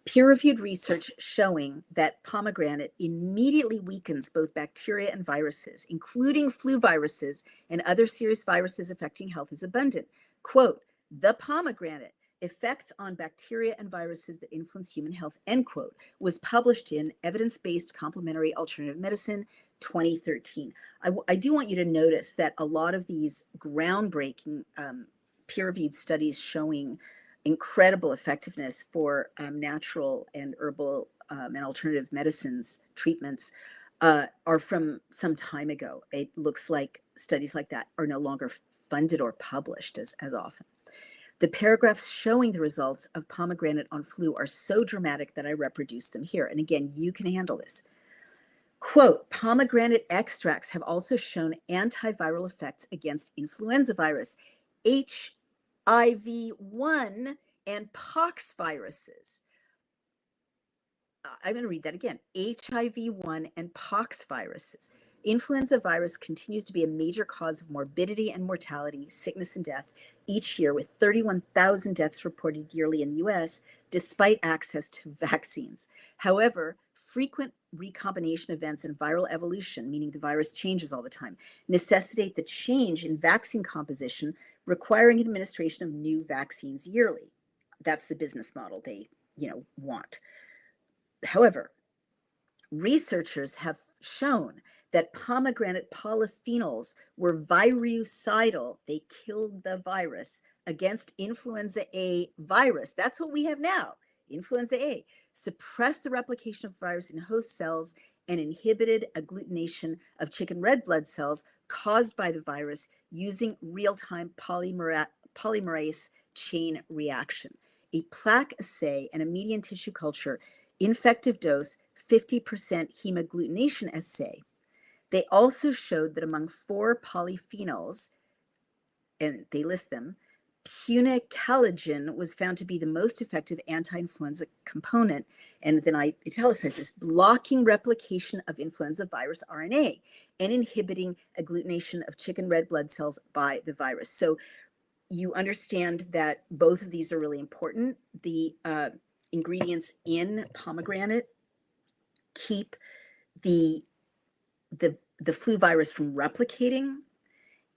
Peer-reviewed research showing that pomegranate immediately weakens both bacteria and viruses, including flu viruses and other serious viruses affecting health, is abundant. Quote, "The pomegranate effects on bacteria and viruses that influence human health," end quote, was published in Evidence-Based Complementary Alternative Medicine 2013. I do want you to notice that a lot of these groundbreaking peer-reviewed studies showing incredible effectiveness for natural and herbal and alternative medicines treatments are from some time ago. It looks like studies like that are no longer funded or published as often. The paragraphs showing the results of pomegranate on flu are so dramatic that I reproduce them here. And again, you can handle this. Quote, "Pomegranate extracts have also shown antiviral effects against influenza virus, HIV-1 and pox viruses." I'm going to read that again. HIV-1 and pox viruses. Influenza virus continues to be a major cause of morbidity and mortality, sickness and death each year, with 31,000 deaths reported yearly in the US, despite access to vaccines. However, frequent recombination events and viral evolution, meaning the virus changes all the time, necessitate the change in vaccine composition, requiring administration of new vaccines yearly. That's the business model they, want. However, researchers have shown that pomegranate polyphenols were virucidal. They killed the virus against influenza A virus. That's what we have now, influenza A, suppressed the replication of the virus in host cells and inhibited agglutination of chicken red blood cells caused by the virus using real-time polymerase chain reaction. A plaque assay and a median tissue culture infective dose 50% hemagglutination assay. They also showed that among 4 polyphenols, and they list them, punicalagin was found to be the most effective anti-influenza component. And then I italicize this: blocking replication of influenza virus RNA and inhibiting agglutination of chicken red blood cells by the virus. So you understand that both of these are really important. The ingredients in pomegranate keep the flu virus from replicating,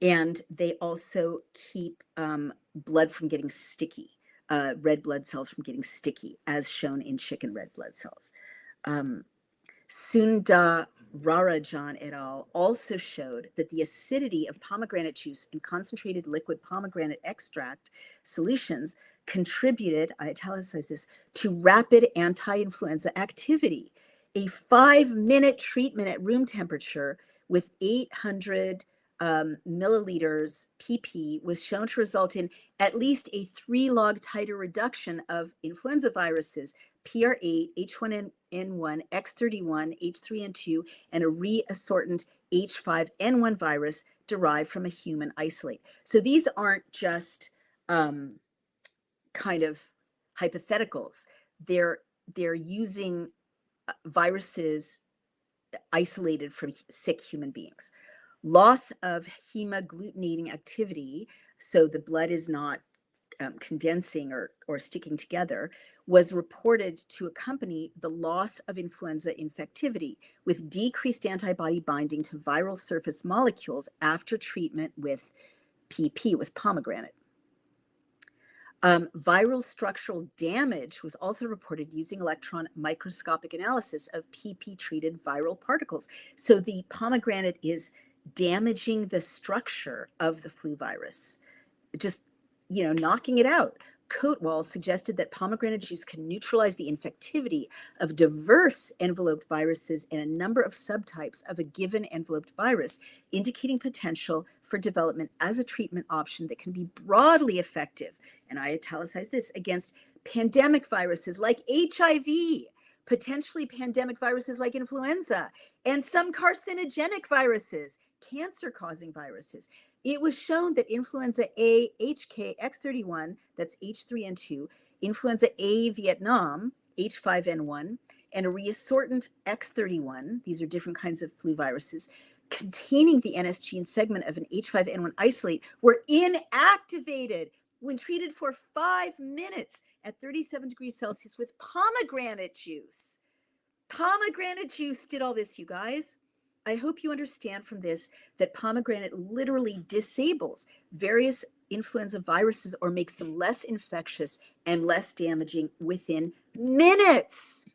and they also keep blood from getting sticky, red blood cells from getting sticky, as shown in chicken red blood cells. Sundararajan et al. Also showed that the acidity of pomegranate juice and concentrated liquid pomegranate extract solutions contributed, I italicize this, to rapid anti-influenza activity. A 5-minute treatment at room temperature with 800 milliliters PP was shown to result in at least a 3-log titer reduction of influenza viruses, PR8, H1N1, X31, H3N2, and a reassortant H5N1 virus derived from a human isolate. So these aren't just kind of hypotheticals. They're using viruses isolated from sick human beings. Loss of hemagglutinating activity, so the blood is not condensing or sticking together, was reported to accompany the loss of influenza infectivity with decreased antibody binding to viral surface molecules after treatment with PP, with pomegranate. Viral structural damage was also reported using electron microscopic analysis of PP-treated viral particles. So the pomegranate is damaging the structure of the flu virus, just, knocking it out. Coatwall suggested that pomegranate juice can neutralize the infectivity of diverse enveloped viruses and a number of subtypes of a given enveloped virus, indicating potential for development as a treatment option that can be broadly effective, and I italicize this, against pandemic viruses like HIV, potentially pandemic viruses like influenza, and some carcinogenic viruses, cancer-causing viruses. It was shown that influenza A HKX31, that's H3N2, influenza A Vietnam, H5N1, and a reassortant X31, these are different kinds of flu viruses, containing the NS gene segment of an H5N1 isolate, were inactivated when treated for 5 minutes at 37 degrees Celsius with pomegranate juice. Pomegranate juice did all this, you guys. I hope you understand from this that pomegranate literally disables various influenza viruses or makes them less infectious and less damaging within minutes.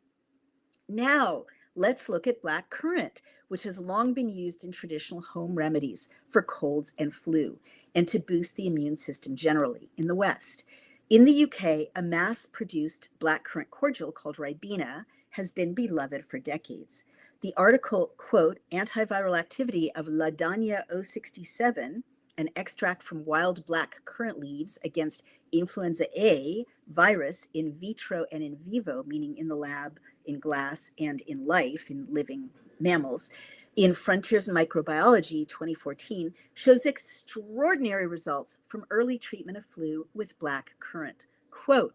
Now, let's look at black currant, which has long been used in traditional home remedies for colds and flu and to boost the immune system generally in the West. In the UK, a mass-produced black currant cordial called Ribena has been beloved for decades. The article, quote, antiviral activity of Ladania 067, an extract from wild black currant leaves against influenza A virus in vitro and in vivo, meaning in the lab, in glass, and in life, in living mammals, in Frontiers in Microbiology 2014, shows extraordinary results from early treatment of flu with black currant. Quote,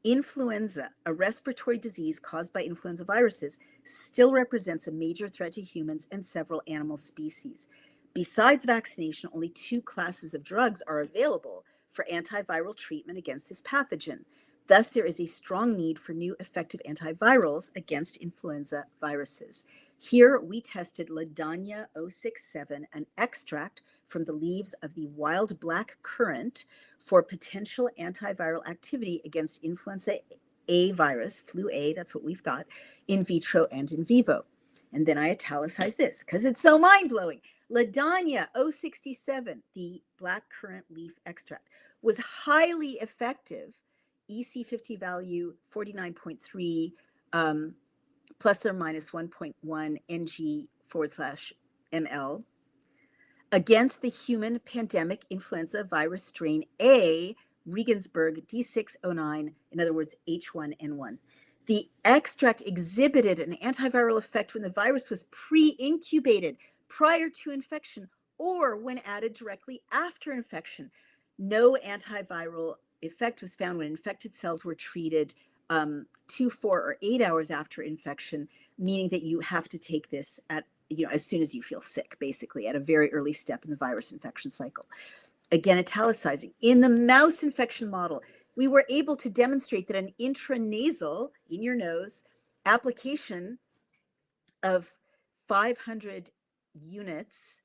influenza, a respiratory disease caused by influenza viruses, still represents a major threat to humans and several animal species. Besides vaccination, only 2 classes of drugs are available for antiviral treatment against this pathogen. Thus, there is a strong need for new effective antivirals against influenza viruses. Here, we tested Ladania 067, an extract from the leaves of the wild black currant, for potential antiviral activity against influenza A virus, flu A, that's what we've got, in vitro and in vivo. And then I italicize this because it's so mind-blowing. Ladania 067, the black currant leaf extract, was highly effective, EC50 value 49.3, plus or minus 1.1 ng/ml, against the human pandemic influenza virus strain A, Regensburg D609, in other words, H1N1. The extract exhibited an antiviral effect when the virus was pre-incubated prior to infection or when added directly after infection. No antiviral effect was found when infected cells were treated 2, 4, or 8 hours after infection, meaning that you have to take this at as soon as you feel sick, basically, at a very early step in the virus infection cycle. Again, italicizing. In the mouse infection model, we were able to demonstrate that an intranasal, in your nose, application of 500 units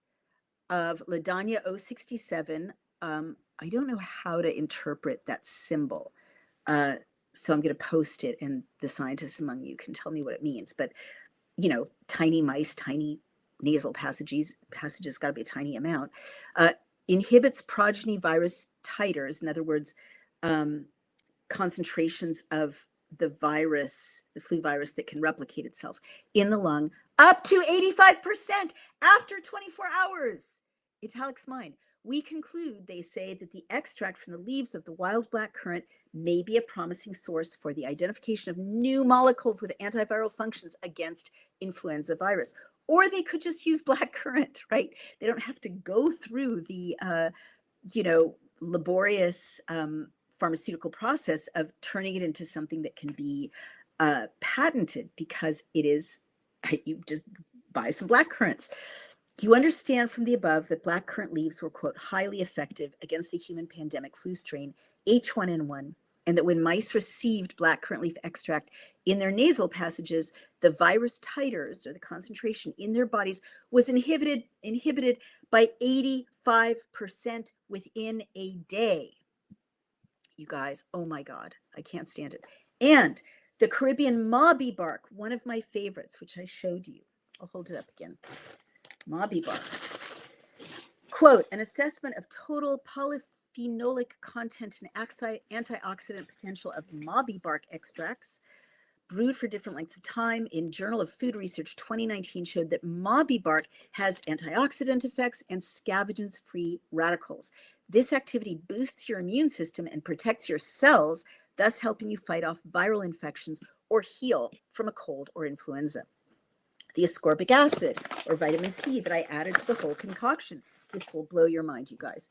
of Ladania 067, I don't know how to interpret that symbol, so I'm going to post it, and the scientists among you can tell me what it means. But tiny mice, tiny nasal passages got to be a tiny amount, inhibits progeny virus titers, in other words, concentrations of the virus, the flu virus that can replicate itself in the lung, up to 85% after 24 hours. Italics mine. We conclude, they say, that the extract from the leaves of the wild black currant may be a promising source for the identification of new molecules with antiviral functions against influenza virus. Or they could just use black currant, right? They don't have to go through the, laborious pharmaceutical process of turning it into something that can be patented, because it is, you just buy some black currants. You understand from the above that black currant leaves were, quote, highly effective against the human pandemic flu strain H1N1, and that when mice received black currant leaf extract in their nasal passages, the virus titers, or the concentration in their bodies, was inhibited by 85% within a day. you guys. Oh my God, I can't stand it. And the Caribbean mauby bark, one of my favorites, which I showed you. I'll hold it up again. Mauby bark. Quote, an assessment of total polyphenolic content and antioxidant potential of mauby bark extracts brewed for different lengths of time in Journal of Food Research 2019 showed that mauby bark has antioxidant effects and scavenges free radicals. This activity boosts your immune system and protects your cells, thus helping you fight off viral infections or heal from a cold or influenza. The ascorbic acid or vitamin C that I added to the whole concoction. This will blow your mind, you guys.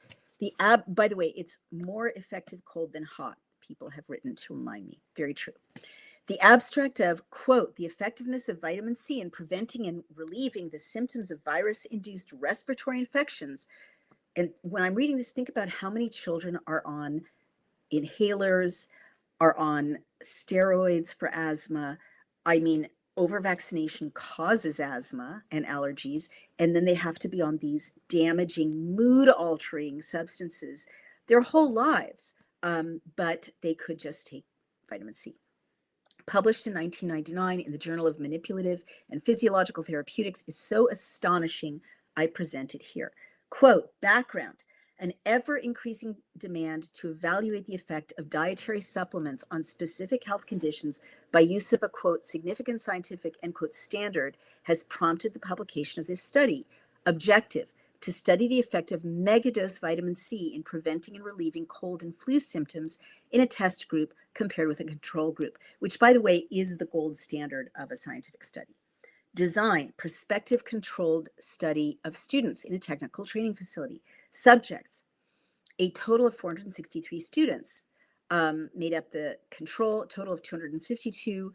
By the way, it's more effective cold than hot. People have written to remind me. Very true. The abstract of, quote, the effectiveness of vitamin C in preventing and relieving the symptoms of virus-induced respiratory infections. And when I'm reading this, think about how many children are on inhalers, are on steroids for asthma. I mean, over-vaccination causes asthma and allergies, and then they have to be on these damaging, mood-altering substances their whole lives, but they could just take vitamin C. Published in 1999 in the Journal of Manipulative and Physiological Therapeutics, is so astonishing, I present it here. Quote, background, an ever-increasing demand to evaluate the effect of dietary supplements on specific health conditions by use of a, quote, significant scientific, end quote, standard has prompted the publication of this study. Objective, to study the effect of megadose vitamin C in preventing and relieving cold and flu symptoms in a test group compared with a control group, which, by the way, is the gold standard of a scientific study. Design, prospective controlled study of students in a technical training facility. Subjects, a total of 463 students made up the control, total of 252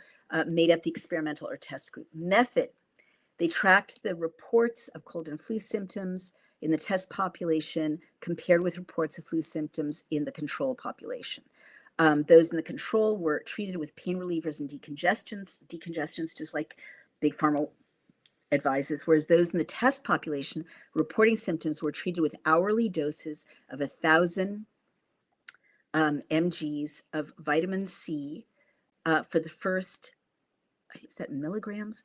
made up the experimental or test group. Method, they tracked the reports of cold and flu symptoms in the test population compared with reports of flu symptoms in the control population. Those in the control were treated with pain relievers and decongestants, just like Big Pharma advises, whereas those in the test population reporting symptoms were treated with hourly doses of 1,000 mgs of vitamin C for the first, is that milligrams?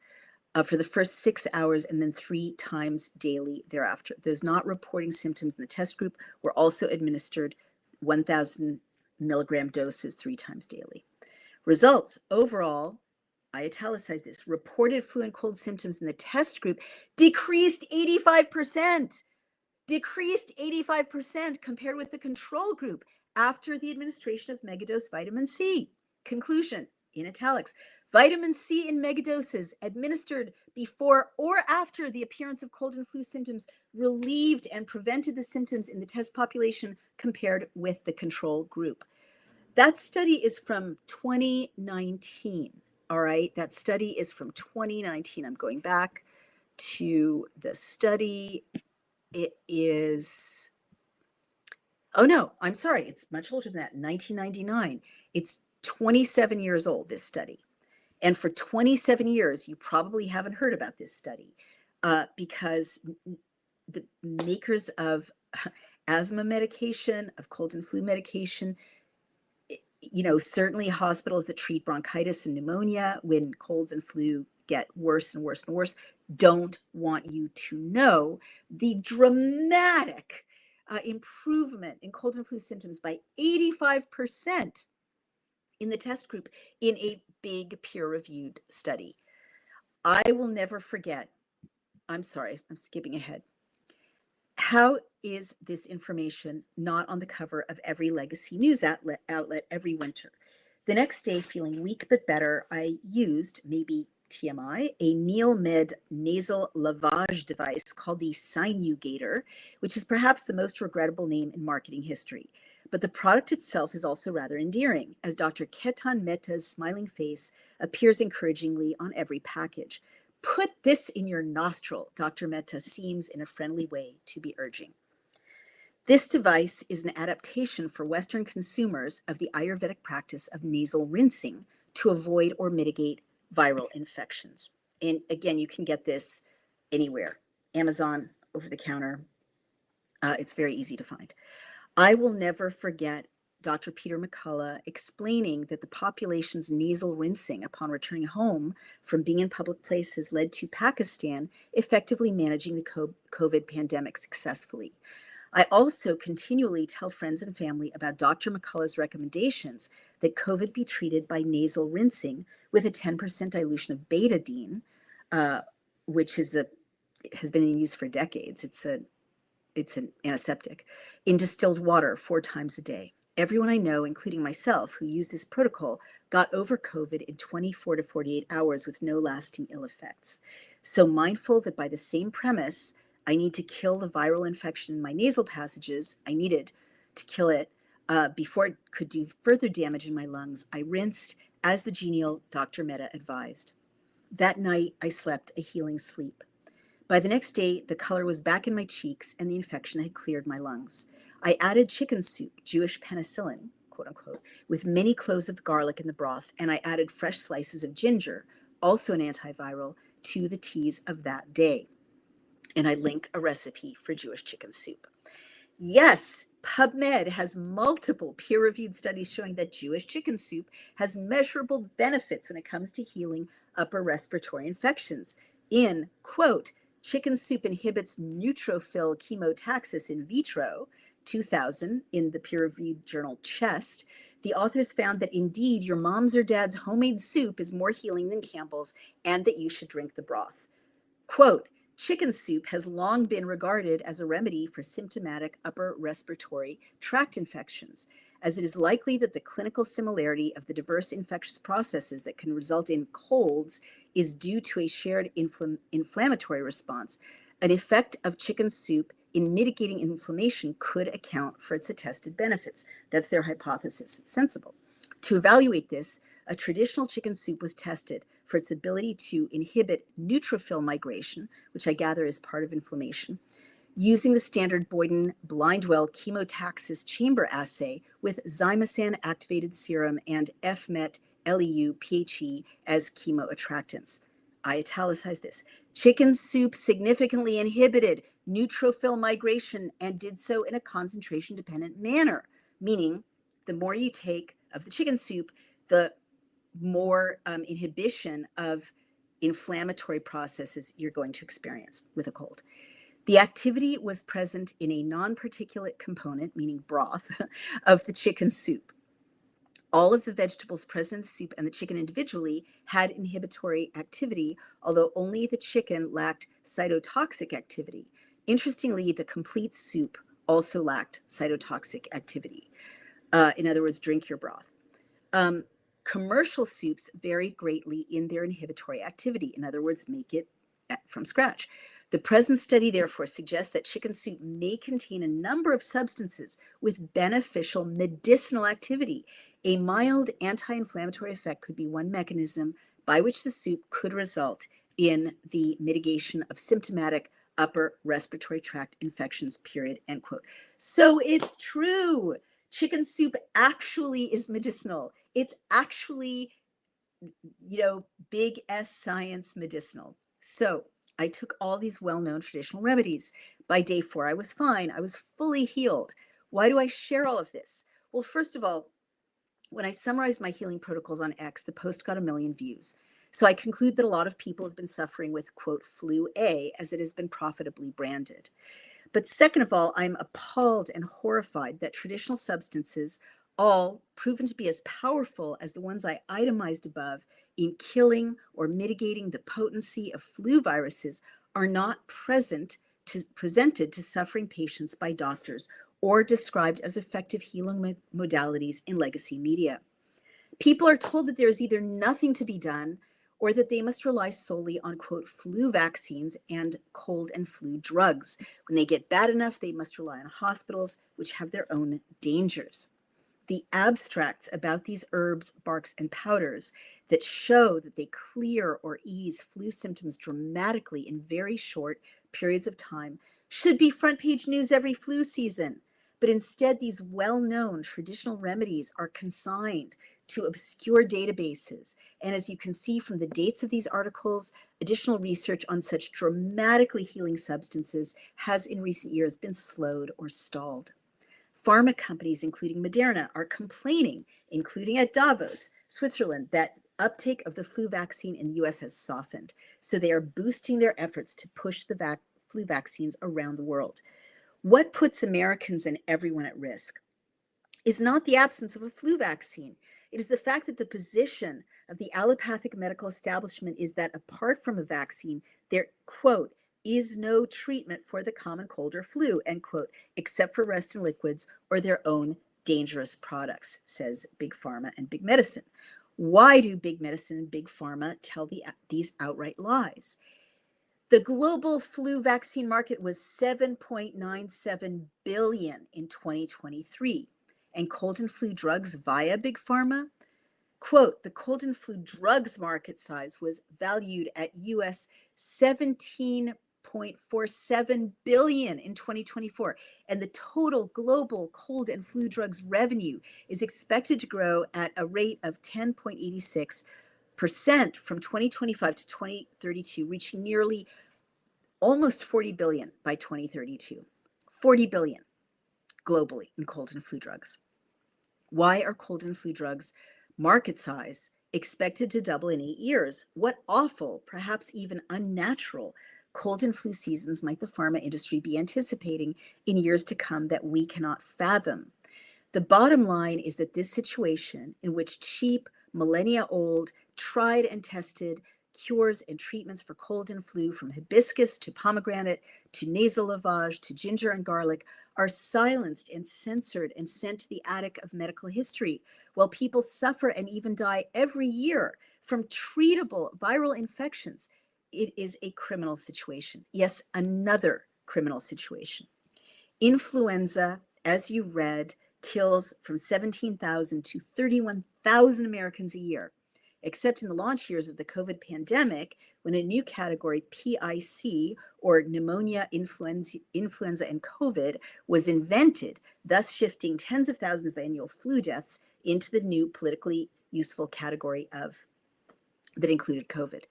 For the first 6 hours and then 3 times daily thereafter. Those not reporting symptoms in the test group were also administered 1,000 milligram doses 3 times daily. Results, overall, I italicize this, reported flu and cold symptoms in the test group decreased 85%, compared with the control group after the administration of megadose vitamin C. Conclusion, in italics, vitamin C in megadoses administered before or after the appearance of cold and flu symptoms relieved and prevented the symptoms in the test population compared with the control group. That study is from 2019, all right? That study is from 2019. I'm going back to the study. It is, oh no, I'm sorry, it's much older than that, 1999. It's 27 years old, this study. And for 27 years, you probably haven't heard about this study because the makers of asthma medication, of cold and flu medication, you know, certainly hospitals that treat bronchitis and pneumonia when colds and flu get worse and worse and worse, don't want you to know the dramatic improvement in cold and flu symptoms by 85% in the test group in a big peer-reviewed study. I will never forget, I'm sorry, I'm skipping ahead. How is this information not on the cover of every legacy news outlet every winter? The next day, feeling weak but better, I used, maybe TMI, a NeilMed nasal lavage device called the Sinugator, which is perhaps the most regrettable name in marketing history. But the product itself is also rather endearing, as Dr. Ketan Mehta's smiling face appears encouragingly on every package. Put this in your nostril, Dr. Mehta seems in a friendly way to be urging. This device is an adaptation for Western consumers of the Ayurvedic practice of nasal rinsing to avoid or mitigate viral infections. And again, you can get this anywhere, Amazon, over the counter. It's very easy to find. I will never forget Dr. Peter McCullough, explaining that the population's nasal rinsing upon returning home from being in public places led to Pakistan effectively managing the COVID pandemic successfully. I also continually tell friends and family about Dr. McCullough's recommendations that COVID be treated by nasal rinsing with a 10% dilution of betadine, uh, which has been in use for decades. It's an antiseptic, in distilled water 4 times a day. Everyone I know, including myself, who used this protocol, got over COVID in 24 to 48 hours with no lasting ill effects. So mindful that by the same premise, I need to kill the viral infection in my nasal passages, I needed to kill it before it could do further damage in my lungs, I rinsed as the genial Dr. Mehta advised. That night, I slept a healing sleep. By the next day, the color was back in my cheeks and the infection had cleared my lungs. I added chicken soup, Jewish penicillin, quote unquote, with many cloves of garlic in the broth, and I added fresh slices of ginger, also an antiviral, to the teas of that day. And I link a recipe for Jewish chicken soup. Yes, PubMed has multiple peer-reviewed studies showing that Jewish chicken soup has measurable benefits when it comes to healing upper respiratory infections. In, quote, Chicken Soup Inhibits Neutrophil Chemotaxis in Vitro, 2000, in the peer-reviewed journal Chest, the authors found that indeed your mom's or dad's homemade soup is more healing than Campbell's and that you should drink the broth. Quote, chicken soup has long been regarded as a remedy for symptomatic upper respiratory tract infections, as it is likely that the clinical similarity of the diverse infectious processes that can result in colds is due to a shared inflammatory response. An effect of chicken soup in mitigating inflammation could account for its attested benefits. That's their hypothesis. It's sensible. To evaluate this, a traditional chicken soup was tested for its ability to inhibit neutrophil migration, which I gather is part of inflammation, using the standard Boyden Blindwell chemotaxis chamber assay with zymosan activated serum and FMET LEU PHE as chemoattractants. I italicize this. Chicken soup significantly inhibited neutrophil migration and did so in a concentration dependent manner, meaning the more you take of the chicken soup, the more inhibition of inflammatory processes you're going to experience with a cold. The activity was present in a non-particulate component, meaning broth, of the chicken soup. All of the vegetables present in the soup and the chicken individually had inhibitory activity, although only the chicken lacked cytotoxic activity. Interestingly, the complete soup also lacked cytotoxic activity. In other words, drink your broth. Commercial soups vary greatly in their inhibitory activity. In other words, make it from scratch. The present study, therefore, suggests that chicken soup may contain a number of substances with beneficial medicinal activity. A mild anti-inflammatory effect could be one mechanism by which the soup could result in the mitigation of symptomatic upper respiratory tract infections, period, end quote. So it's true. Chicken soup actually is medicinal. It's actually, big S science medicinal. So I took all these well-known traditional remedies. By day 4, I was fine. I was fully healed. Why do I share all of this? Well, first of all, when I summarized my healing protocols on X, the post got 1 million views. So I conclude that a lot of people have been suffering with, quote, flu A, as it has been profitably branded. But second of all, I'm appalled and horrified that traditional substances, all proven to be as powerful as the ones I itemized above in killing or mitigating the potency of flu viruses, are not presented to suffering patients by doctors or described as effective healing modalities in legacy media. People are told that there is either nothing to be done or that they must rely solely on, quote, flu vaccines and cold and flu drugs. When they get bad enough, they must rely on hospitals, which have their own dangers. The abstracts about these herbs, barks, and powders that show that they clear or ease flu symptoms dramatically in very short periods of time should be front page news every flu season. But instead, these well-known traditional remedies are consigned to obscure databases. And as you can see from the dates of these articles, additional research on such dramatically healing substances has in recent years been slowed or stalled. Pharma companies, including Moderna, are complaining, including at Davos, Switzerland, that uptake of the flu vaccine in the US has softened. So they are boosting their efforts to push the flu vaccines around the world. What puts Americans and everyone at risk is not the absence of a flu vaccine. It is the fact that the position of the allopathic medical establishment is that apart from a vaccine, there, quote, is no treatment for the common cold or flu, end quote, except for rest in liquids or their own dangerous products, says Big Pharma and Big Medicine. Why do Big Medicine and Big Pharma tell these outright lies? The global flu vaccine market was 7.97 billion in 2023, and cold and flu drugs via Big Pharma, quote, the cold and flu drugs market size was valued at US 17.47 billion in 2024, and the total global cold and flu drugs revenue is expected to grow at a rate of 10.86% from 2025 to 2032, reaching nearly almost 40 billion by 2032. 40 billion globally in cold and flu drugs. Why are cold and flu drugs market size expected to double in 8 years? What awful, perhaps even unnatural cold and flu seasons might the pharma industry be anticipating in years to come that we cannot fathom? The bottom line is that this situation, in which cheap, millennia-old, tried and tested cures and treatments for cold and flu, from hibiscus to pomegranate to nasal lavage to ginger and garlic, are silenced and censored and sent to the attic of medical history, while people suffer and even die every year from treatable viral infections, it is a criminal situation. Yes, another criminal situation. Influenza, as you read, kills from 17,000 to 31,000 Americans a year, except in the launch years of the COVID pandemic, when a new category, PIC, or pneumonia, influenza, and COVID, was invented, thus shifting tens of thousands of annual flu deaths into the new politically useful category of that included COVID.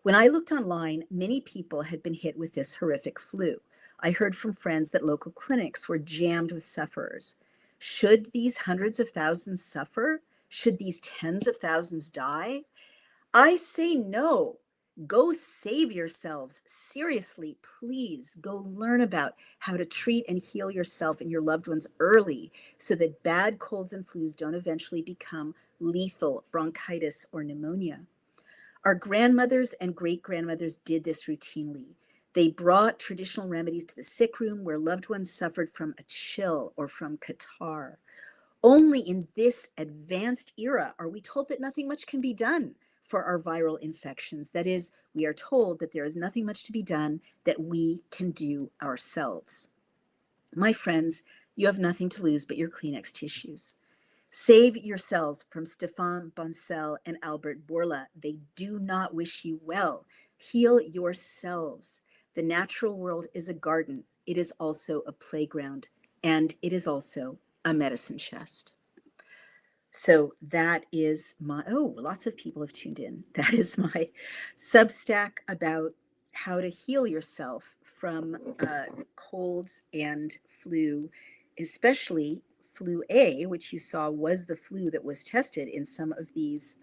When I looked online, many people had been hit with this horrific flu. I heard from friends that local clinics were jammed with sufferers. Should these hundreds of thousands suffer? Should these tens of thousands die? I say no. Go save yourselves. Seriously, please go learn about how to treat and heal yourself and your loved ones early so that bad colds and flus don't eventually become lethal bronchitis or pneumonia. Our grandmothers and great-grandmothers did this routinely. They brought traditional remedies to the sick room where loved ones suffered from a chill or from catarrh. Only in this advanced era are we told that nothing much can be done for our viral infections. That is, we are told that there is nothing much to be done that we can do ourselves. My friends, you have nothing to lose but your Kleenex tissues. Save yourselves from Stéphane Bancel and Albert Bourla. They do not wish you well. Heal yourselves. The natural world is a garden. It is also a playground, and it is also a medicine chest. So that is my, oh, lots of people have tuned in. That is my Substack about how to heal yourself from colds and flu, especially flu A, which you saw was the flu that was tested in some of these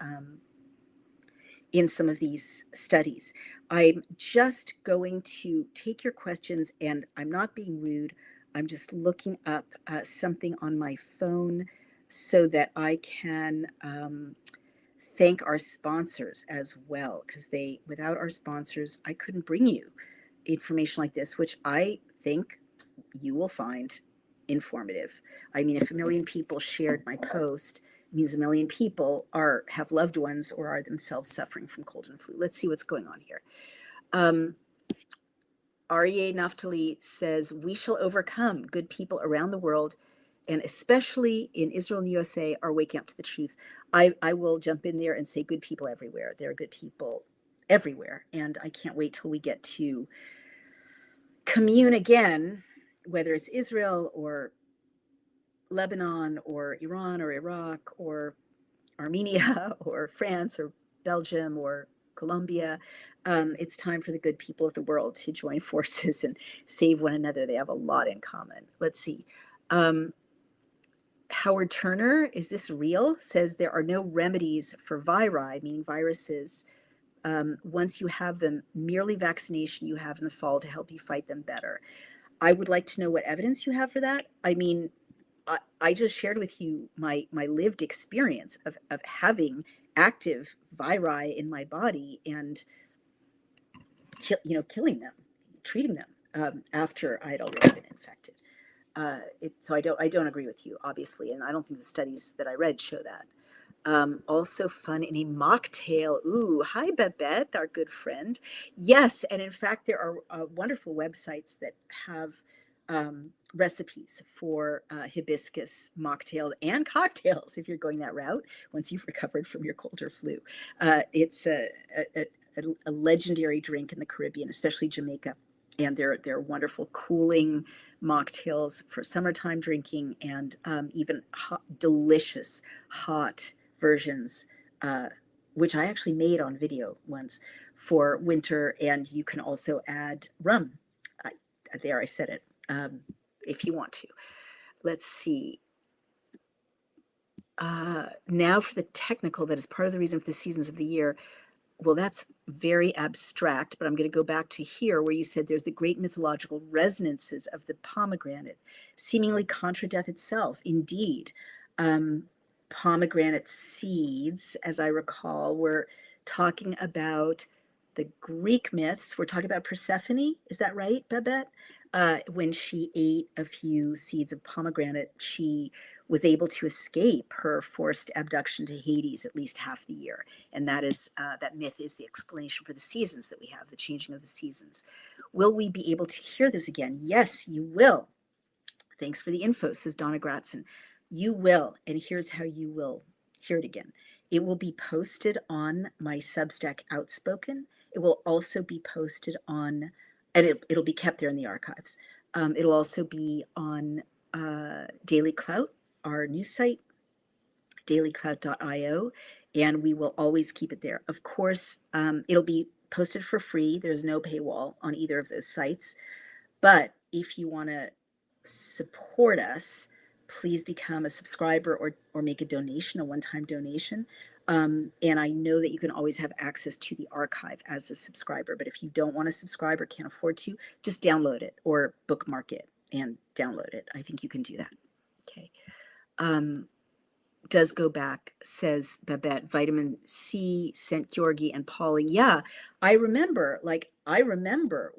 studies. I'm just going to take your questions, and I'm not being rude. I'm just looking up something on my phone so that I can thank our sponsors as well, because without our sponsors, I couldn't bring you information like this, which I think you will find informative. I mean, if 1 million people shared my post, it means 1 million people have loved ones or are themselves suffering from cold and flu. Let's see what's going on here. Aryeh Naftali says, we shall overcome. Good people around the world, and especially in Israel and the USA, are waking up to the truth. I will jump in there and say good people everywhere. There are good people everywhere. And I can't wait till we get to commune again, whether it's Israel or Lebanon or Iran or Iraq or Armenia or France or Belgium or Colombia. It's time for the good people of the world to join forces and save one another. They have a lot in common. Let's see. Howard Turner, is this real? Says there are no remedies for viri, meaning viruses. Once you have them, merely vaccination you have in the fall to help you fight them better. I would like to know what evidence you have for that. I mean, I just shared with you my lived experience of having active viri in my body and killing them, treating them after I had already been infected. So I don't agree with you, obviously, and I don't think the studies that I read show that. Also fun in a mocktail. Ooh, hi Babette, our good friend. Yes, and in fact, there are wonderful websites that have recipes for hibiscus mocktails and cocktails if you're going that route once you've recovered from your cold or flu. It's a legendary drink in the Caribbean, especially Jamaica. And they're wonderful cooling mocktails for summertime drinking, and even delicious hot versions, which I actually made on video once for winter. And you can also add rum. I said it, if you want to. Let's see. Now for the technical, that is part of the reason for the seasons of the year. Well, that's very abstract, but I'm going to go back to here where you said there's the great mythological resonances of the pomegranate, seemingly contra death itself. Indeed, pomegranate seeds, as I recall, we're talking about the Greek myths. We're talking about Persephone. Is that right, Babette? When she ate a few seeds of pomegranate, she was able to escape her forced abduction to Hades at least half the year. And that myth is the explanation for the seasons that we have, the changing of the seasons. Will we be able to hear this again? Yes, you will. Thanks for the info, says Donna Gratson. You will, and here's how you will hear it again. It will be posted on my Substack Outspoken. It will also be posted on, and it'll be kept there in the archives. It'll also be on Daily Clout, our news site, dailyclout.io, and we will always keep it there. Of course, it'll be posted for free. There's no paywall on either of those sites. But if you want to support us, please become a subscriber or make a donation, a one-time donation. And I know that you can always have access to the archive as a subscriber. But if you don't want to subscribe or can't afford to, just download it or bookmark it and download it. I think you can do that. Okay. Does go back, says Babette, vitamin C, St. Georgi, and Pauling. Yeah, I remember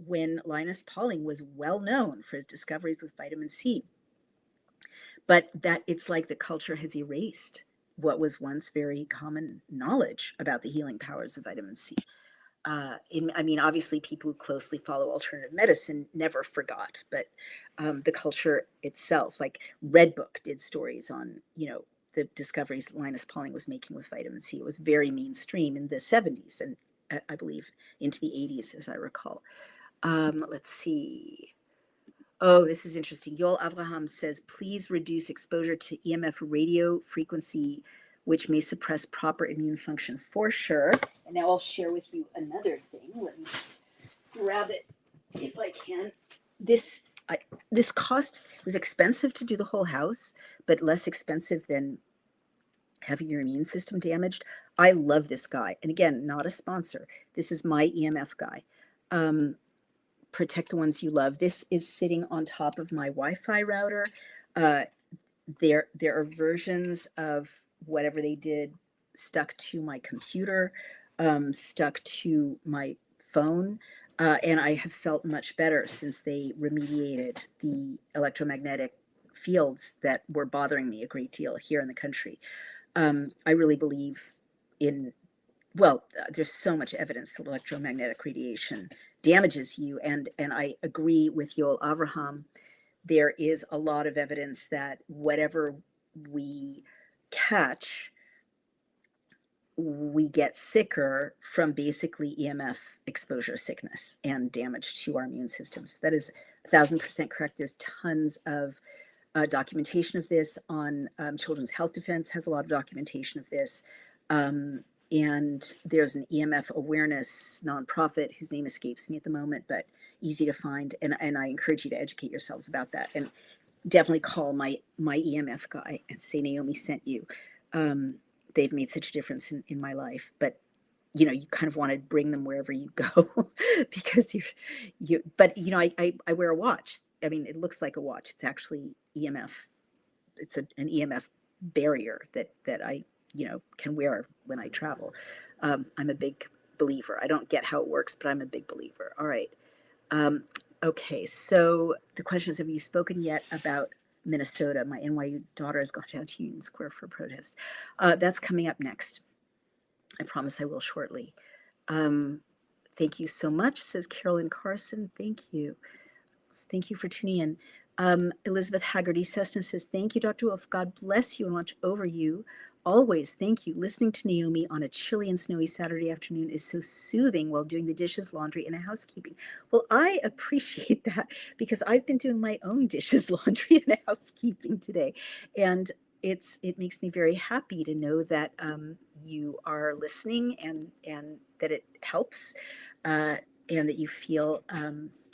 when Linus Pauling was well known for his discoveries with vitamin C. But that it's like the culture has erased what was once very common knowledge about the healing powers of vitamin C. Obviously, people who closely follow alternative medicine never forgot, but the culture itself, like Red Book did stories on, the discoveries Linus Pauling was making with vitamin C. It was very mainstream in the 70s and I believe into the 80s, as I recall. Let's see. Oh, this is interesting. Yoel Avraham says, please reduce exposure to EMF radio frequency, which may suppress proper immune function, for sure. And now I'll share with you another thing. Let me just grab it if I can. This was expensive to do the whole house, but less expensive than having your immune system damaged. I love this guy. And again, not a sponsor. This is my EMF guy. Protect the ones you love. This is sitting on top of my Wi-Fi router. There are versions of whatever they did stuck to my computer, stuck to my phone, and I have felt much better since they remediated the electromagnetic fields that were bothering me a great deal here in the country. I really believe there's so much evidence that electromagnetic radiation damages you, and I agree with Yoel Avraham. There is a lot of evidence that whatever we catch, we get sicker from basically EMF exposure sickness and damage to our immune systems. That is 1,000% correct. There's tons of documentation of this on Children's Health Defense has a lot of documentation of this. And there's an EMF awareness nonprofit whose name escapes me at the moment, but easy to find. And I encourage you to educate yourselves about that. And definitely call my EMF guy and say Naomi sent you. Um, they've made such a difference in my life. But you kind of want to bring them wherever you go because but I wear a watch. I mean, it looks like a watch. It's actually EMF. It's an EMF barrier that I, can wear when I travel. I'm a big believer. I don't get how it works, but I'm a big believer. All right. Um, okay. So the question is, have you spoken yet about Minnesota? My NYU daughter has gone down to Union Square for a protest. That's coming up next. I promise I will shortly. Um, Thank you so much, says Carolyn Carson. Thank you. Thank you for tuning in. Elizabeth Haggerty Seston says, thank you, Dr. Wolf. God bless you and watch over you. Always, thank you. Listening to Naomi on a chilly and snowy Saturday afternoon is so soothing while doing the dishes, laundry, and housekeeping. Well, I appreciate that because I've been doing my own dishes, laundry, and housekeeping today. And it makes me very happy to know that you are listening and that it helps and that you feel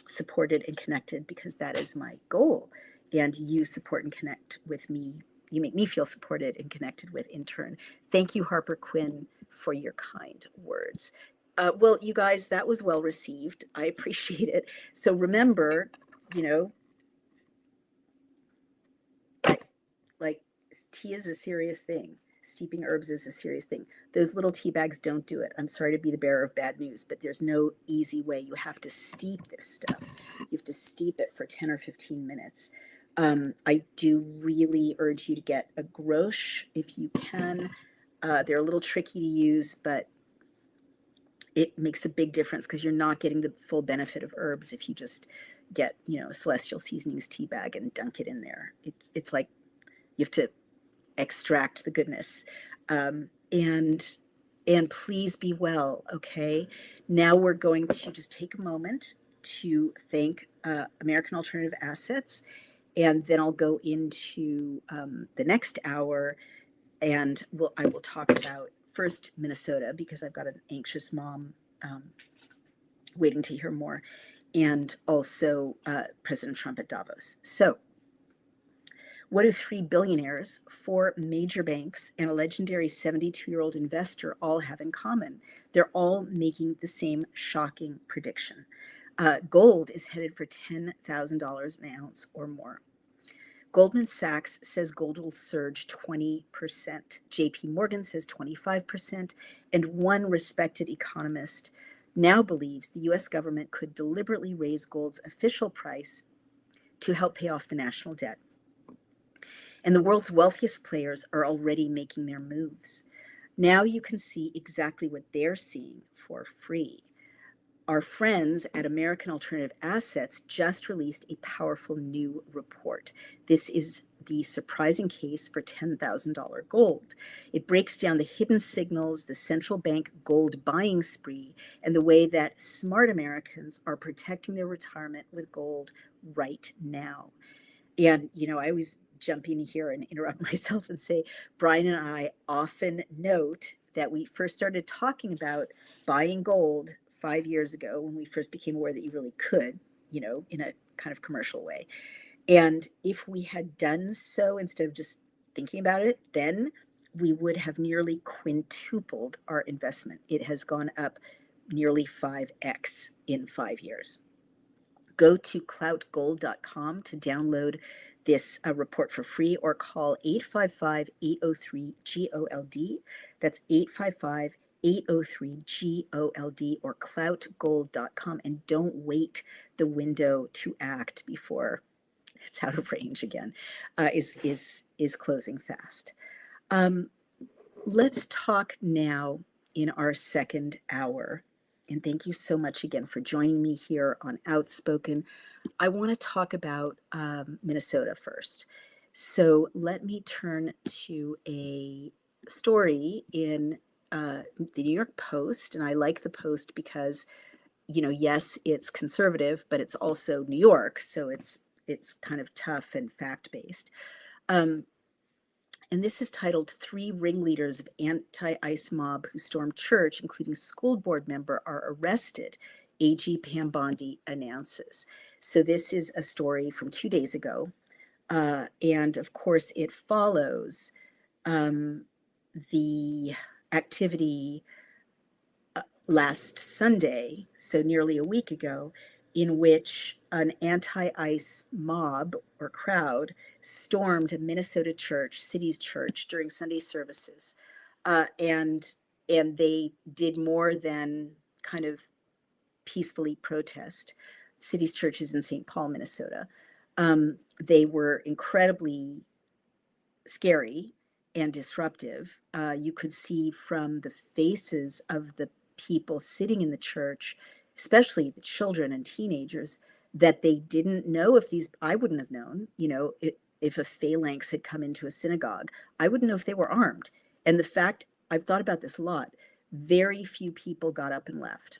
supported and connected because that is my goal. And you support and connect with me. You make me feel supported and connected with in turn. Thank you, Harper Quinn, for your kind words. Well, you guys, that was well received. I appreciate it. So remember, you know, like tea is a serious thing. Steeping herbs is a serious thing. Those little tea bags don't do it. I'm sorry to be the bearer of bad news, but there's no easy way. You have to steep this stuff. You have to steep it for 10 or 15 minutes. I do really urge you to get a groche if you can. They're a little tricky to use, but it makes a big difference because you're not getting the full benefit of herbs if you just get, a Celestial Seasonings tea bag and dunk it in there. It's like you have to extract the goodness. And please be well. Okay. Now we're going to just take a moment to thank American Alternative Assets, and then I'll go into the next hour, and I will talk about first Minnesota because I've got an anxious mom waiting to hear more, and also President Trump at Davos. So what do three billionaires, four major banks, and a legendary 72-year-old investor all have in common? They're all making the same shocking prediction. Gold is headed for $10,000 an ounce or more. Goldman Sachs says gold will surge 20%. JP Morgan says 25%. And one respected economist now believes the US government could deliberately raise gold's official price to help pay off the national debt. And the world's wealthiest players are already making their moves. Now you can see exactly what they're seeing for free. Our friends at American Alternative Assets just released a powerful new report. This is the surprising case for $10,000 gold. It breaks down the hidden signals, the central bank gold buying spree, and the way that smart Americans are protecting their retirement with gold right now. And, I always jump in here and interrupt myself and say, Brian and I often note that we first started talking about buying gold 5 years ago when we first became aware that you really could, in a kind of commercial way. And if we had done so instead of just thinking about it, then we would have nearly quintupled our investment. It has gone up nearly 5x in 5 years. Go to cloutgold.com to download this report for free or call 855-803-GOLD. That's 855-803-GOLD or cloutgold.com. And don't wait the window to act before it's out of range again, is closing fast. Let's talk now in our second hour. And thank you so much again for joining me here on Outspoken. I want to talk about Minnesota first. So let me turn to a story in the New York Post. And I like the Post because, yes, it's conservative, but it's also New York. So it's kind of tough and fact-based. And this is titled Three Ringleaders of Anti-ICE Mob Who Stormed Church, Including School Board Member, Are Arrested, AG Pam Bondi Announces. So this is a story from 2 days ago. And of course, it follows um, the activity last Sunday, so nearly a week ago, in which an anti-ICE mob or crowd stormed a Minnesota church, city's church, during Sunday services, and they did more than kind of peacefully protest. City's church is in St. Paul, Minnesota. They were incredibly scary and disruptive. You could see from the faces of the people sitting in the church, especially the children and teenagers, that they didn't know if these, I wouldn't have known, if a phalanx had come into a synagogue, I wouldn't know if they were armed. And the fact, I've thought about this a lot, very few people got up and left.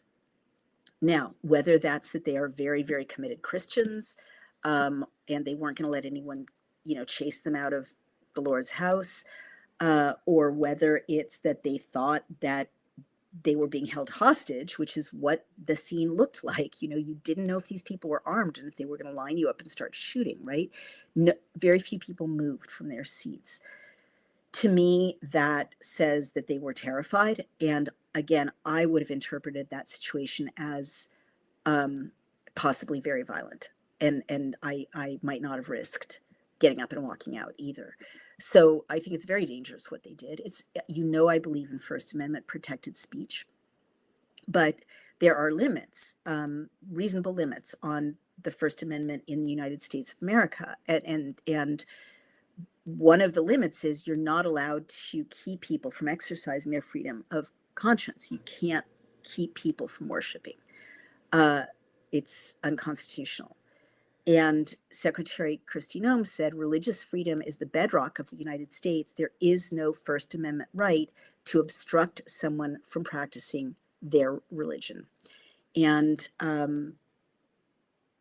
Now, whether that's that they are very, very committed Christians, and they weren't going to let anyone, chase them out of the Lord's house, or whether it's that they thought that they were being held hostage, which is what the scene looked like. You didn't know if these people were armed and if they were going to line you up and start shooting, right? No, very few people moved from their seats. To me, that says that they were terrified. And again, I would have interpreted that situation as possibly very violent. And I might not have risked getting up and walking out either. So I think it's very dangerous what they did. I believe in First Amendment protected speech, but there are limits, reasonable limits on the First Amendment in the United States of America. And one of the limits is you're not allowed to keep people from exercising their freedom of conscience. You can't keep people from worshiping. It's unconstitutional. And Secretary Kristi Noem said religious freedom is the bedrock of the United States. There is no First Amendment right to obstruct someone from practicing their religion. And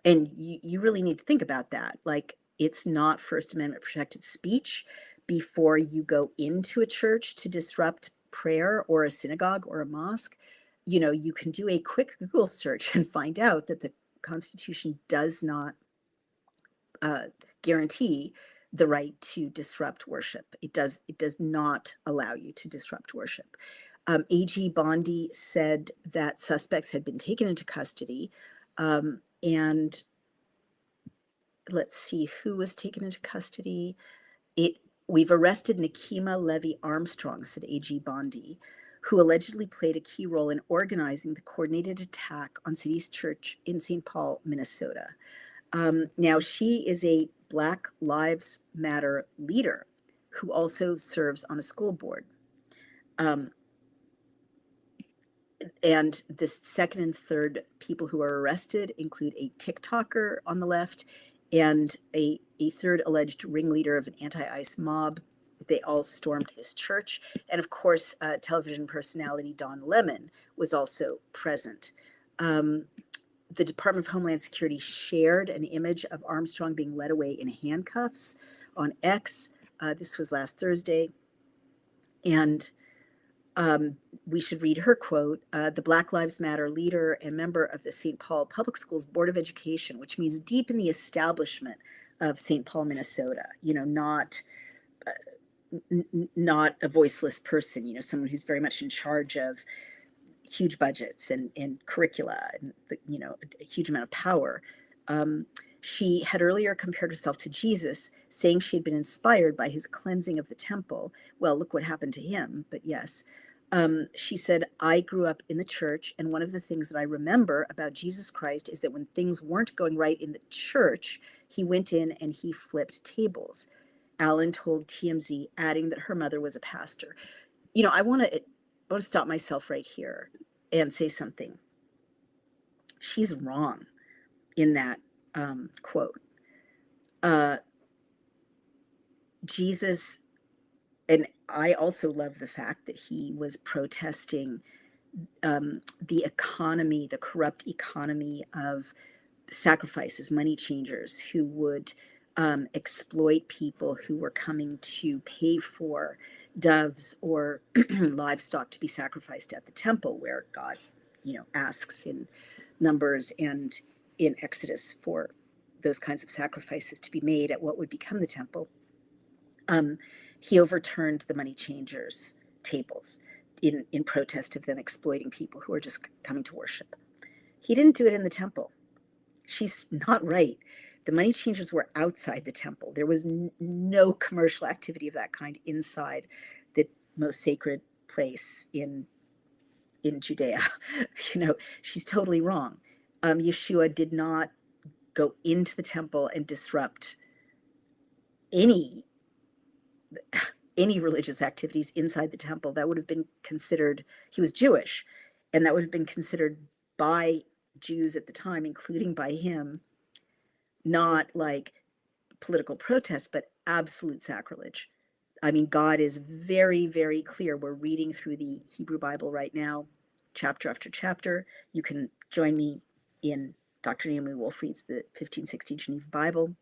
you really need to think about that. Like, it's not First Amendment protected speech before you go into a church to disrupt prayer or a synagogue or a mosque. You can do a quick Google search and find out that the Constitution does not guarantee the right to disrupt worship. It does not allow you to disrupt worship. AG Bondi said that suspects had been taken into custody, and let's see who was taken into custody. We've arrested Nikema Levy Armstrong, said AG Bondi, who allegedly played a key role in organizing the coordinated attack on City's church in St. Paul, Minnesota. Now, she is a Black Lives Matter leader who also serves on a school board. And the second and third people who are arrested include a TikToker on the left and a third alleged ringleader of an anti-ICE mob. They all stormed this church. And of course, television personality Don Lemon was also present. The Department of Homeland Security shared an image of Armstrong being led away in handcuffs on X. This was last Thursday. And we should read her quote. The Black Lives Matter leader and member of the St. Paul Public Schools Board of Education, which means deep in the establishment of St. Paul, Minnesota, not a voiceless person, someone who's very much in charge of huge budgets and curricula and, a huge amount of power. She had earlier compared herself to Jesus, saying she had been inspired by his cleansing of the temple. Well, look what happened to him, but yes. She said, I grew up in the church, and one of the things that I remember about Jesus Christ is that when things weren't going right in the church, he went in and he flipped tables. Allen told TMZ, adding that her mother was a pastor. I want to stop myself right here and say something. She's wrong in that quote. Jesus, and I also love the fact that he was protesting the economy, the corrupt economy of sacrifices, money changers who would exploit people who were coming to pay for doves or livestock to be sacrificed at the temple, where God, asks in Numbers and in Exodus for those kinds of sacrifices to be made at what would become the temple, um, he overturned the money changers' tables in protest of them exploiting people who were just coming to worship. He didn't do it in the temple. She's not right. The money changers were outside the temple. There was no commercial activity of that kind inside the most sacred place in Judea. She's totally wrong. Yeshua did not go into the temple and disrupt any any religious activities inside the temple. That would have been considered, he was Jewish, and that would have been considered by Jews at the time, including by him, not like political protest, but absolute sacrilege. I mean, God is very, very clear. We're reading through the Hebrew Bible right now, chapter after chapter. You can join me in Dr. Naomi Wolf reads the 1560 Geneva Bible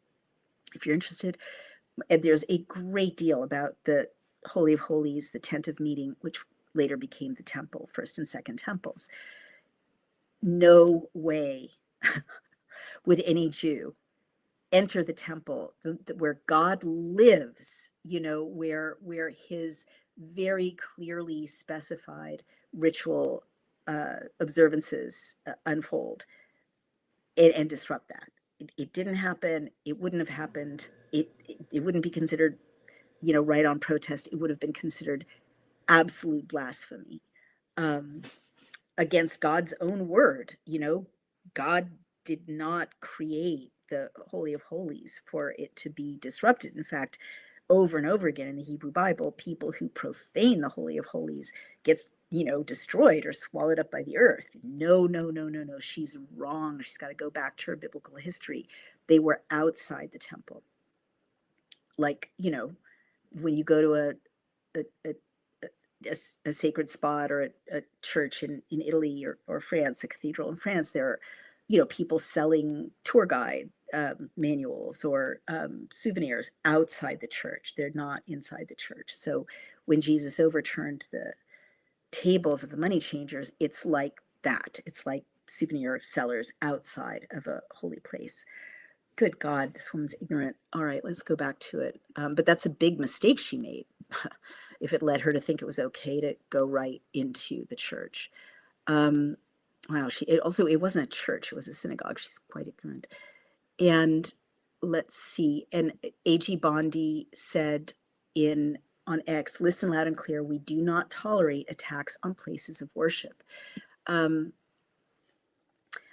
if you're interested. And there's a great deal about the Holy of Holies, the tent of meeting, which later became the temple, first and second temples. No way would any Jew enter the temple where God lives, where his very clearly specified ritual observances unfold, and disrupt that. It didn't happen. It wouldn't have happened. It wouldn't be considered, right on protest. It would have been considered absolute blasphemy against God's own word. God did not create the Holy of Holies for it to be disrupted. In fact, over and over again in the Hebrew Bible, people who profane the Holy of Holies gets, destroyed or swallowed up by the earth. No, no, no, no, no. She's wrong. She's got to go back to her biblical history. They were outside the temple. Like, when you go to a sacred spot or a church in Italy or France, a cathedral in France, there are, people selling tour guide manuals or souvenirs outside the church. They're not inside the church. So when Jesus overturned the tables of the money changers, it's like that. It's like souvenir sellers outside of a holy place. Good God, this woman's ignorant. All right, let's go back to it. But that's a big mistake she made if it led her to think it was okay to go right into the church. Wow, it wasn't a church, it was a synagogue. She's quite ignorant. And let's see, and A.G. Bondi said on X, listen loud and clear, we do not tolerate attacks on places of worship. A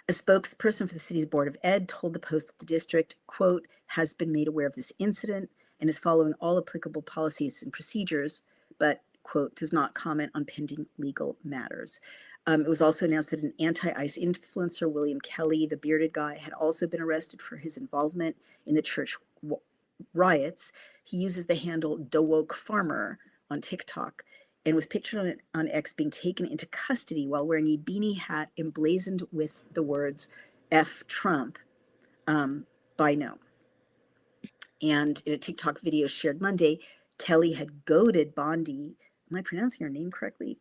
spokesperson for the city's Board of Ed told the Post that the district, quote, has been made aware of this incident and is following all applicable policies and procedures, but, quote, does not comment on pending legal matters. It was also announced that an anti-ICE influencer, William Kelly, the bearded guy, had also been arrested for his involvement in the church riots. He uses the handle DeWoke Farmer on TikTok and was pictured on X being taken into custody while wearing a beanie hat emblazoned with the words F Trump by no. And in a TikTok video shared Monday, Kelly had goaded Bondi, am I pronouncing her name correctly?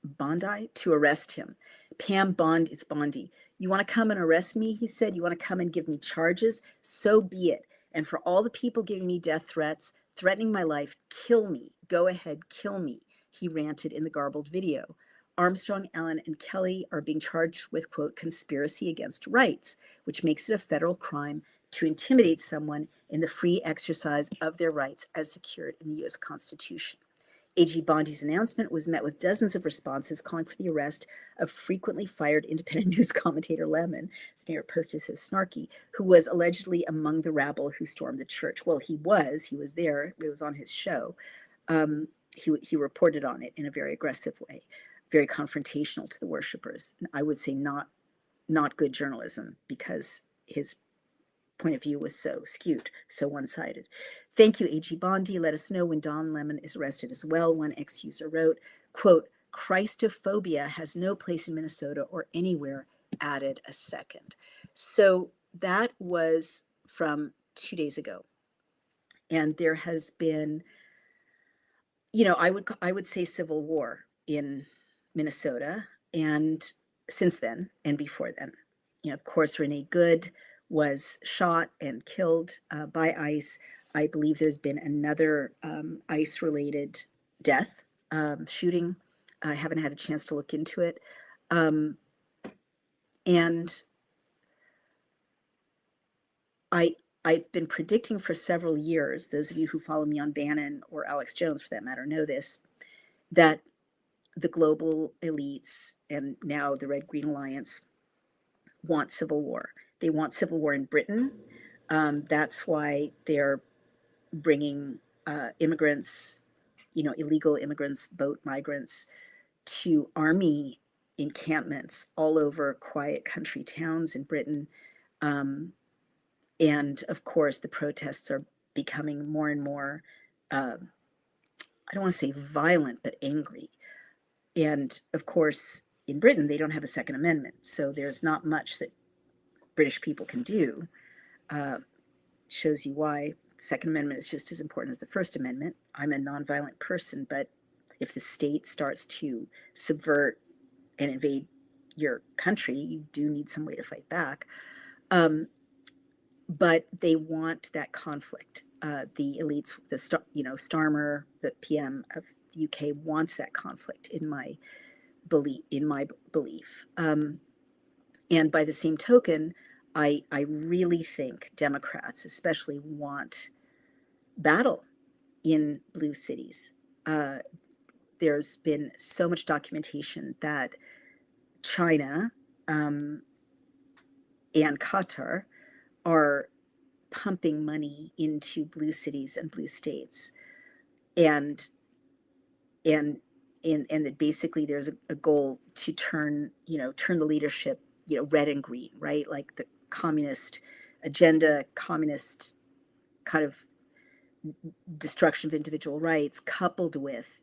Bondi, to arrest him. Pam Bond, it's Bondi. You want to come and arrest me, he said. You want to come and give me charges? So be it. And for all the people giving me death threats, threatening my life, kill me. Go ahead, kill me, he ranted in the garbled video. Armstrong, Allen, and Kelly are being charged with, quote, conspiracy against rights, which makes it a federal crime to intimidate someone in the free exercise of their rights as secured in the U.S. Constitution. A.G. Bondi's announcement was met with dozens of responses calling for the arrest of frequently fired independent news commentator Lemon, the New York Post is so snarky, who was allegedly among the rabble who stormed the church. Well, he was there. It was on his show. He reported on it in a very aggressive way, very confrontational to the worshipers. And I would say not good journalism, because his point of view was so skewed, so one-sided. Thank you, A.G. Bondi. Let us know when Don Lemon is arrested as well. One ex-user wrote, quote, Christophobia has no place in Minnesota or anywhere, added a second. So that was from 2 days ago. And there has been, I would say civil war in Minnesota, and since then and before then. Of course, Renee Good was shot and killed by ICE. I believe there's been another ICE-related death, shooting. I haven't had a chance to look into it. Um, and I, I've been predicting for several years, those of you who follow me on Bannon or Alex Jones for that matter know this, that the global elites and now the Red Green Alliance want civil war. They want civil war in Britain. That's why they're bringing immigrants, illegal immigrants, boat migrants, to army encampments all over quiet country towns in Britain. Um, and of course, the protests are becoming more and more, I don't want to say violent, but angry. And of course, in Britain, they don't have a Second Amendment. So there's not much that British people can do. Uh, Shows you why the Second Amendment is just as important as the First Amendment. I'm a nonviolent person, but if the state starts to subvert and invade your country, you do need some way to fight back. But they want that conflict. The elites, Starmer, the PM of the UK, wants that conflict. In my belief, and by the same token, I really think Democrats, especially, want battle in blue cities. There's been so much documentation that China and Qatar are pumping money into blue cities and blue states, and and and that basically there's a goal to turn the leadership red and green, right? Like the communist agenda, communist kind of destruction of individual rights, coupled with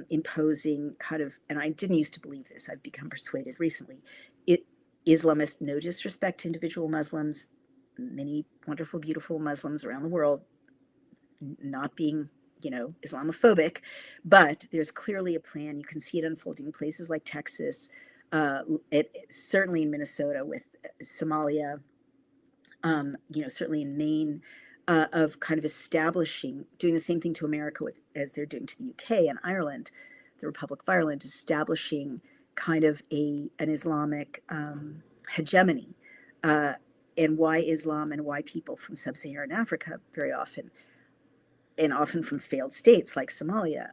imposing kind of, and I didn't used to believe this, I've become persuaded recently, Islamist no disrespect to individual Muslims, many wonderful, beautiful Muslims around the world, not being, Islamophobic, but there's clearly a plan. You can see it unfolding in places like Texas, certainly in Minnesota with Somalia, certainly in Maine, of kind of doing the same thing to America as they're doing to the UK and Ireland, the Republic of Ireland, establishing kind of an Islamic hegemony. And why Islam and why people from sub-Saharan Africa very often, and often from failed states like Somalia,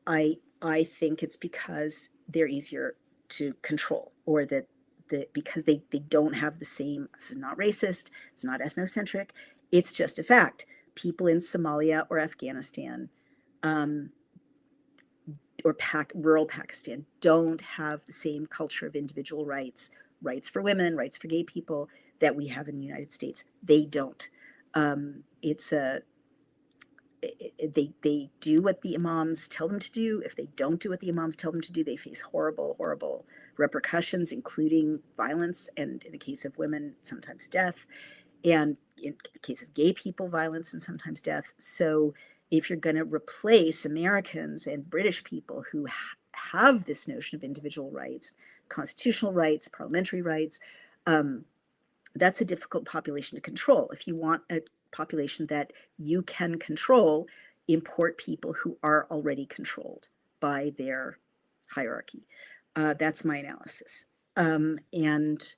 I think it's because they're easier to control, or that because they don't have the same. This is not racist. It's not ethnocentric. It's just a fact. People in Somalia or Afghanistan, or rural Pakistan, don't have the same culture of individual rights for women, rights for gay people, that we have in the United States. They don't. They do what the imams tell them to do. If they don't do what the imams tell them to do, they face horrible, horrible repercussions, including violence, and in the case of women, sometimes death, and in the case of gay people, violence and sometimes death. So if you're going to replace Americans and British people who have this notion of individual rights, constitutional rights, parliamentary rights, that's a difficult population to control. If you want a population that you can control, import people who are already controlled by their hierarchy. That's my analysis. And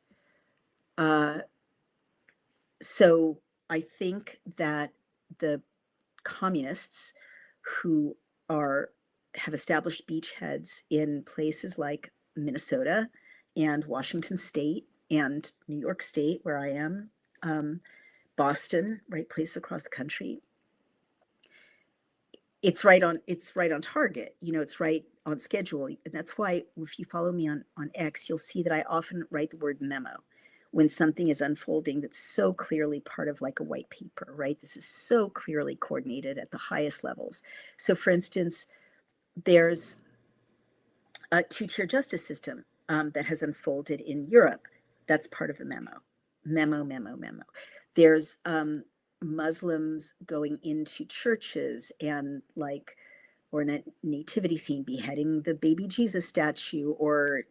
so I think that the communists who have established beachheads in places like Minnesota and Washington State and New York State, where I am, Boston, right, places across the country, it's right on target. It's right on schedule. And that's why if you follow me on X, you'll see that I often write the word memo when something is unfolding that's so clearly part of like a white paper, right? This is so clearly coordinated at the highest levels. So for instance, there's a two-tier justice system that has unfolded in Europe. That's part of the memo. There's Muslims going into churches and like or in a nativity scene, beheading the baby Jesus statue, or,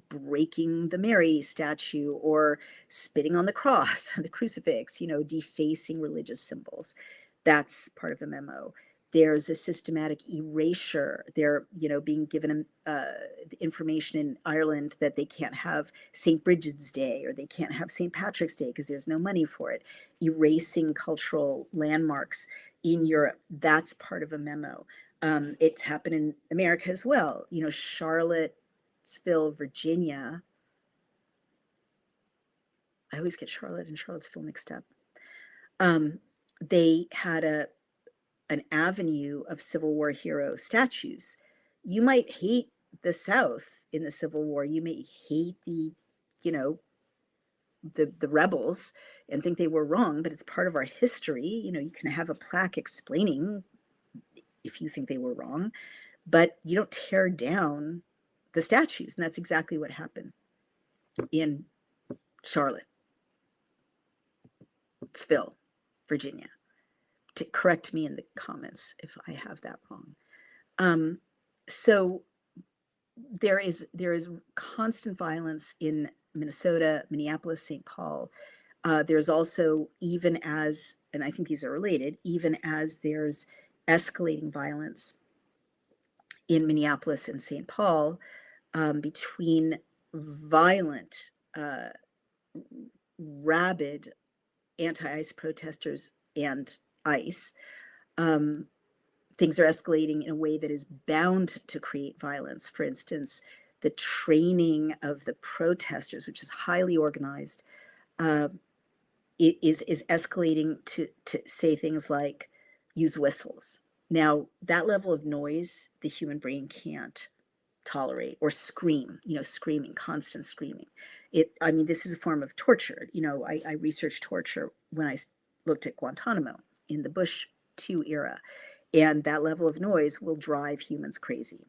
breaking the Mary statue, or spitting on the cross, the crucifix, defacing religious symbols. That's part of the memo. There's a systematic erasure. They're, being given the information in Ireland that they can't have St. Bridget's Day or they can't have St. Patrick's Day because there's no money for it. Erasing cultural landmarks in Europe. That's part of a memo. It's happened in America as well. Charlottesville, Virginia. I always get Charlotte and Charlottesville mixed up. They had an avenue of Civil War hero statues. You might hate the South in the Civil War. You may hate the rebels and think they were wrong, but it's part of our history. You can have a plaque explaining if you think they were wrong, but you don't tear down the statues. And that's exactly what happened in Charlottesville, Virginia. To correct me in the comments if I have that wrong. So there is constant violence in Minnesota, Minneapolis, St. Paul. There's also, even as, and I think these are related, even as there's escalating violence in Minneapolis and St. Paul, between violent, rabid anti-ICE protesters and ICE, things are escalating in a way that is bound to create violence. For instance, the training of the protesters, which is highly organized, is escalating to say things like use whistles. Now, that level of noise the human brain can't tolerate, or scream, screaming, constant screaming. This is a form of torture. I researched torture when I looked at Guantanamo in the Bush II era, and that level of noise will drive humans crazy.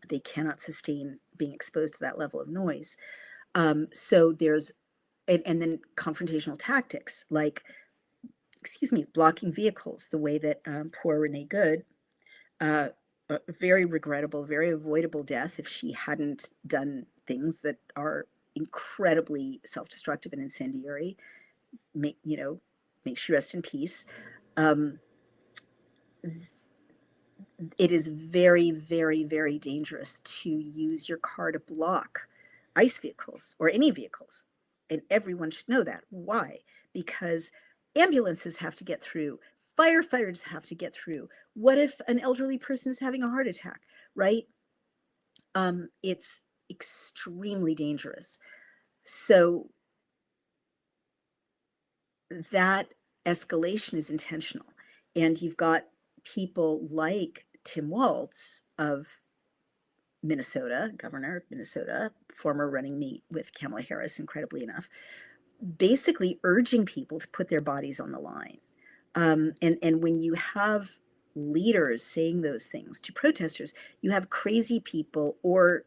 They cannot sustain being exposed to that level of noise. So there's, and then confrontational tactics like, blocking vehicles, the way that poor Renee Good, a very regrettable, very avoidable death if she hadn't done things that are incredibly self-destructive and incendiary. May she rest in peace. It is very, very, very dangerous to use your car to block ICE vehicles or any vehicles. And everyone should know that. Why? Because ambulances have to get through, firefighters have to get through. What if an elderly person is having a heart attack, right? It's extremely dangerous. So that escalation is intentional. And you've got people like Tim Walz of Minnesota, governor of Minnesota, former running mate with Kamala Harris, incredibly enough, basically urging people to put their bodies on the line. And when you have leaders saying those things to protesters, you have crazy people or,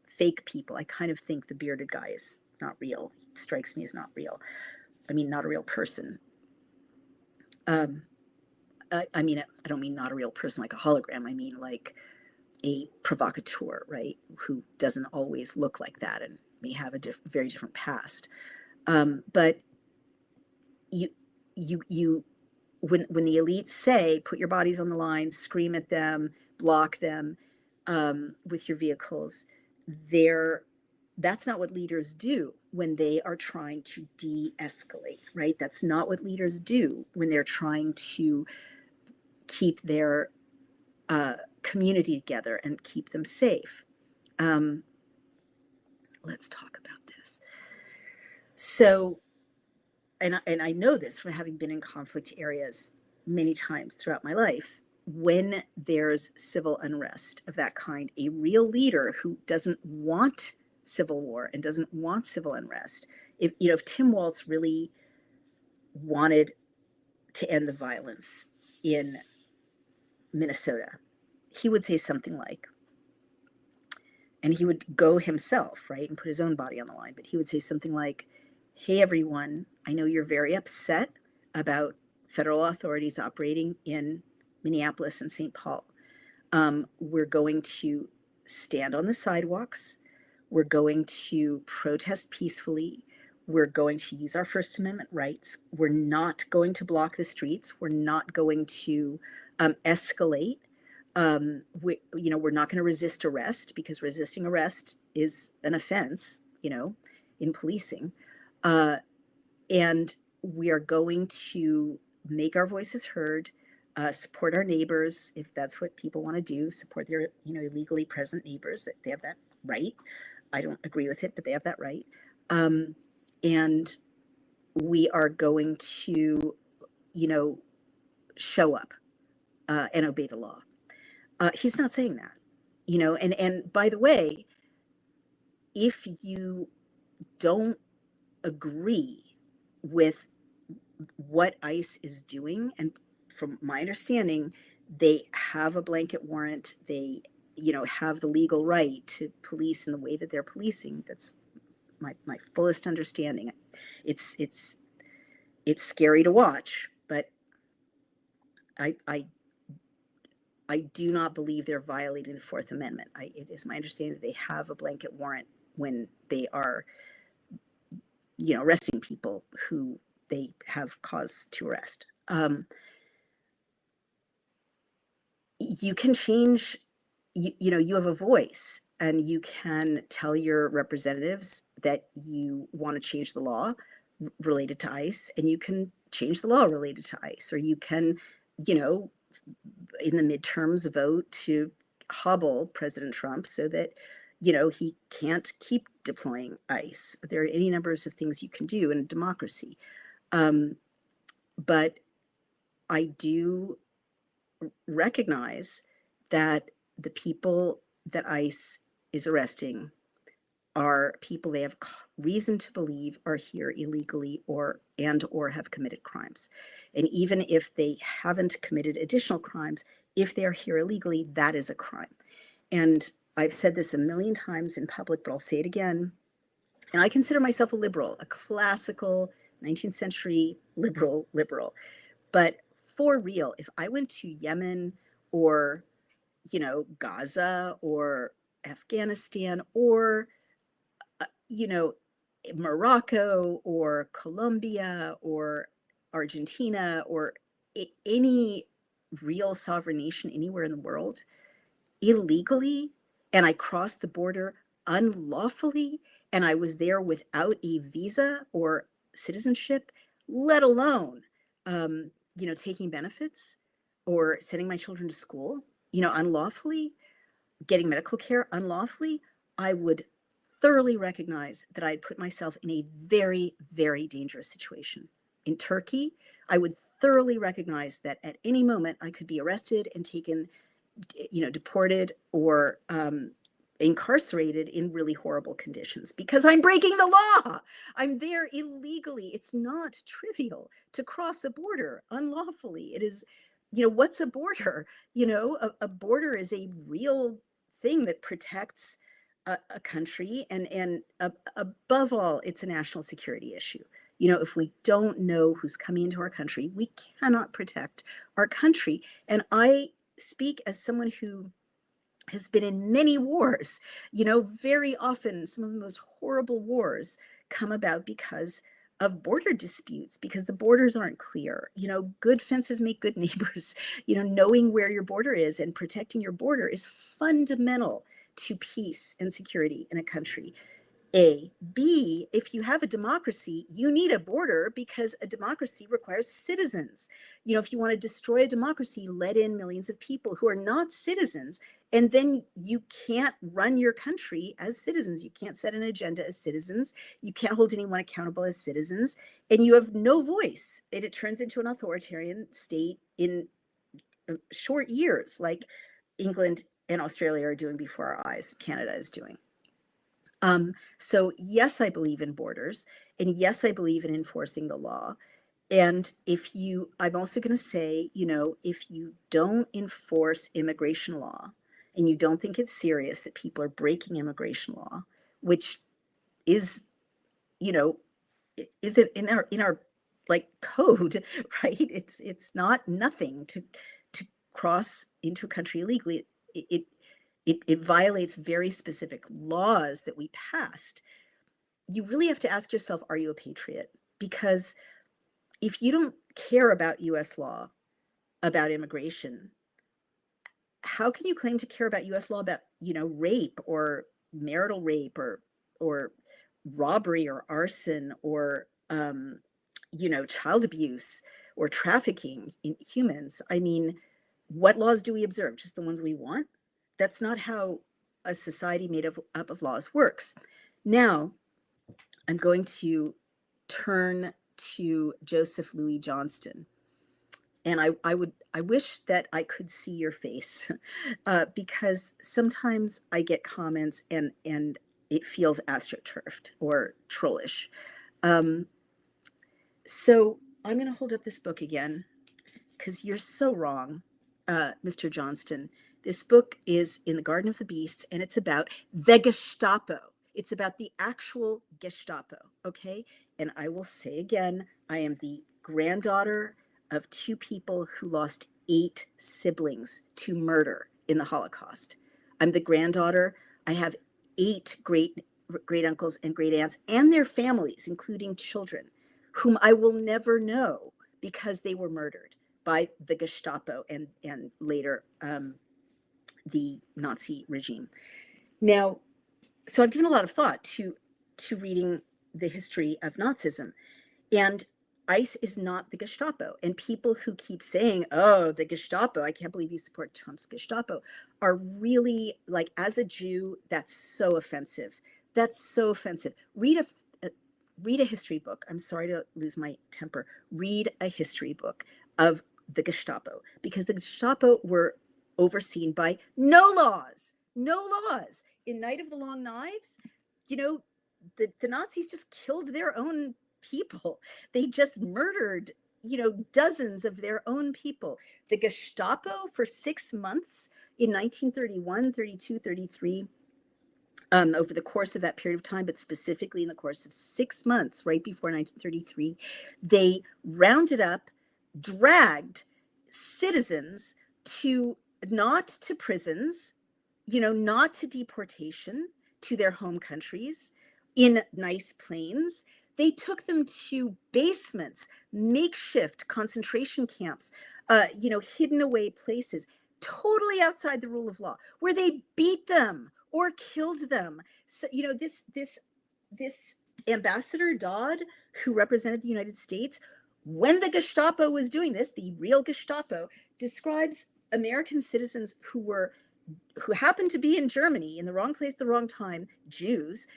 fake people. I kind of think the bearded guy is not real. He strikes me as not real. Not a real person. I don't mean not a real person like a hologram. I mean like a provocateur, right? Who doesn't always look like that and may have a very different past. But when the elites say, put your bodies on the line, scream at them, block them with your vehicles, that's not what leaders do when they are trying to de-escalate, right? That's not what leaders do when they're trying to keep their community together and keep them safe. Let's talk about this. So, and I know this from having been in conflict areas many times throughout my life. When there's civil unrest of that kind, a real leader who doesn't want civil war and doesn't want civil unrest, if Tim Walz really wanted to end the violence in Minnesota, he would say something like, and he would go himself, right, and put his own body on the line, but he would say something like, hey, everyone, I know you're very upset about federal authorities operating in Minneapolis and St. Paul. We're going to stand on the sidewalks. We're going to protest peacefully. We're going to use our First Amendment rights. We're not going to block the streets. We're not going to escalate. We're not going to resist arrest, because resisting arrest is an offense, in policing. Uh, and we are going to make our voices heard, support our neighbors if that's what people want to do, support their illegally present neighbors, that they have that right. I don't agree with it, but they have that right. And we are going to, show up and obey the law. He's not saying that, and by the way, if you don't agree with what ICE is doing, and from my understanding, they have a blanket warrant. They, have the legal right to police in the way that they're policing. That's my fullest understanding. It's scary to watch, but I do not believe they're violating the Fourth Amendment. It is my understanding that they have a blanket warrant when they are, arresting people who they have cause to arrest. You can change, you have a voice, and you can tell your representatives that you want to change the law related to ICE, and you can change the law related to ICE, or you can, in the midterms, vote to hobble President Trump so that, he can't keep deploying ICE. There are any numbers of things you can do in a democracy. But I do recognize that the people that ICE is arresting are people they have reason to believe are here illegally or have committed crimes. And even if they haven't committed additional crimes, if they are here illegally, that is a crime. And I've said this a million times in public, but I'll say it again. And I consider myself a liberal, a classical 19th century liberal. But for real, if I went to Yemen or, Gaza or Afghanistan or, Morocco or Colombia or Argentina or any real sovereign nation anywhere in the world illegally, and I crossed the border unlawfully, and I was there without a visa or citizenship, let alone, taking benefits or sending my children to school, unlawfully, getting medical care unlawfully, I would thoroughly recognize that I'd put myself in a very, very dangerous situation. In Turkey, I would thoroughly recognize that at any moment I could be arrested and taken, deported or incarcerated in really horrible conditions because I'm breaking the law. I'm there illegally. It's not trivial to cross a border unlawfully. It is, what's a border? A border is a real thing that protects a country, and above all, it's a national security issue. If we don't know who's coming into our country, we cannot protect our country. And I speak as someone who has been in many wars. Very often some of the most horrible wars come about because of border disputes, because the borders aren't clear. Good fences make good neighbors. Knowing where your border is and protecting your border is fundamental to peace and security in a country. A. B, if you have a democracy, you need a border because a democracy requires citizens. If you want to destroy a democracy, let in millions of people who are not citizens, and then you can't run your country as citizens. You can't set an agenda as citizens. You can't hold anyone accountable as citizens, and you have no voice. And it turns into an authoritarian state in short years, like England and Australia are doing before our eyes, Canada is doing. So yes, I believe in borders, and yes, I believe in enforcing the law. And I'm also going to say, if you don't enforce immigration law and you don't think it's serious that people are breaking immigration law, which is, is it in our like code, right? It's not nothing to cross into a country illegally. it violates very specific laws that we passed, you really have to ask yourself, are you a patriot? Because if you don't care about US law, about immigration, how can you claim to care about US law about, rape or marital rape or robbery or arson or child abuse or trafficking in humans? I mean, what laws do we observe? Just the ones we want? That's not how a society made up of laws works. Now, I'm going to turn to Joseph Louis Johnston. And I wish that I could see your face because sometimes I get comments and it feels astroturfed or trollish. Um, so I'm going to hold up this book again because you're so wrong, Mr. Johnston. This book is In the Garden of the Beasts, and it's about the Gestapo. It's about the actual Gestapo, okay? And I will say again, I am the granddaughter of two people who lost 8 siblings to murder in the Holocaust. I'm the granddaughter. I have 8 great uncles and great aunts and their families, including children, whom I will never know because they were murdered by the Gestapo and later the Nazi regime. Now, so I've given a lot of thought to reading the history of Nazism, and ICE is not the Gestapo. And people who keep saying, "Oh, the Gestapo, I can't believe you support Trump's Gestapo," are really, like, as a Jew, that's so offensive. That's so offensive. Read a history book. I'm sorry to lose my temper. Read a history book of the Gestapo, because the Gestapo were overseen by no laws. In Night of the Long Knives, the Nazis just killed their own people. They just murdered, dozens of their own people. The Gestapo for 6 months in 1931, 32, 33, over the course of that period of time, but specifically in the course of 6 months, right before 1933, they rounded up, dragged citizens not to prisons, not to deportation, to their home countries in nice planes. They took them to basements, makeshift concentration camps, hidden away places, totally outside the rule of law, where they beat them or killed them. So, this Ambassador Dodd, who represented the United States, when the Gestapo was doing this, the real Gestapo, describes American citizens who happened to be in Germany in the wrong place, the wrong time, Jews,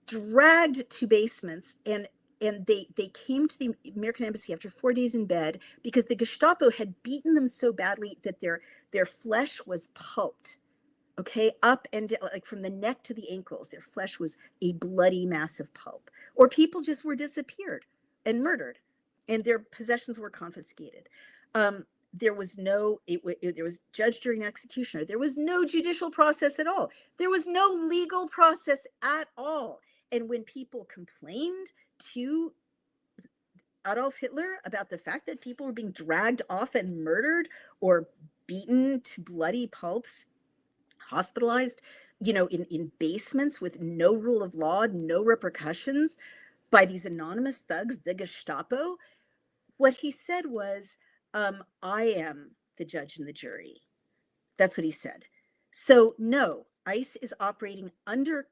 dragged to basements, and they came to the American embassy after 4 days in bed because the Gestapo had beaten them so badly that their flesh was pulped. Okay, up and down, like from the neck to the ankles, their flesh was a bloody mass of pulp. Or people just were disappeared and murdered, and their possessions were confiscated. There was there was judge, jury, and executioner. There was no judicial process at all. There was no legal process at all. And when people complained to Adolf Hitler about the fact that people were being dragged off and murdered or beaten to bloody pulps, hospitalized, in basements with no rule of law, no repercussions by these anonymous thugs, the Gestapo, what he said was, I am the judge and the jury. That's what he said. So no, ICE is operating under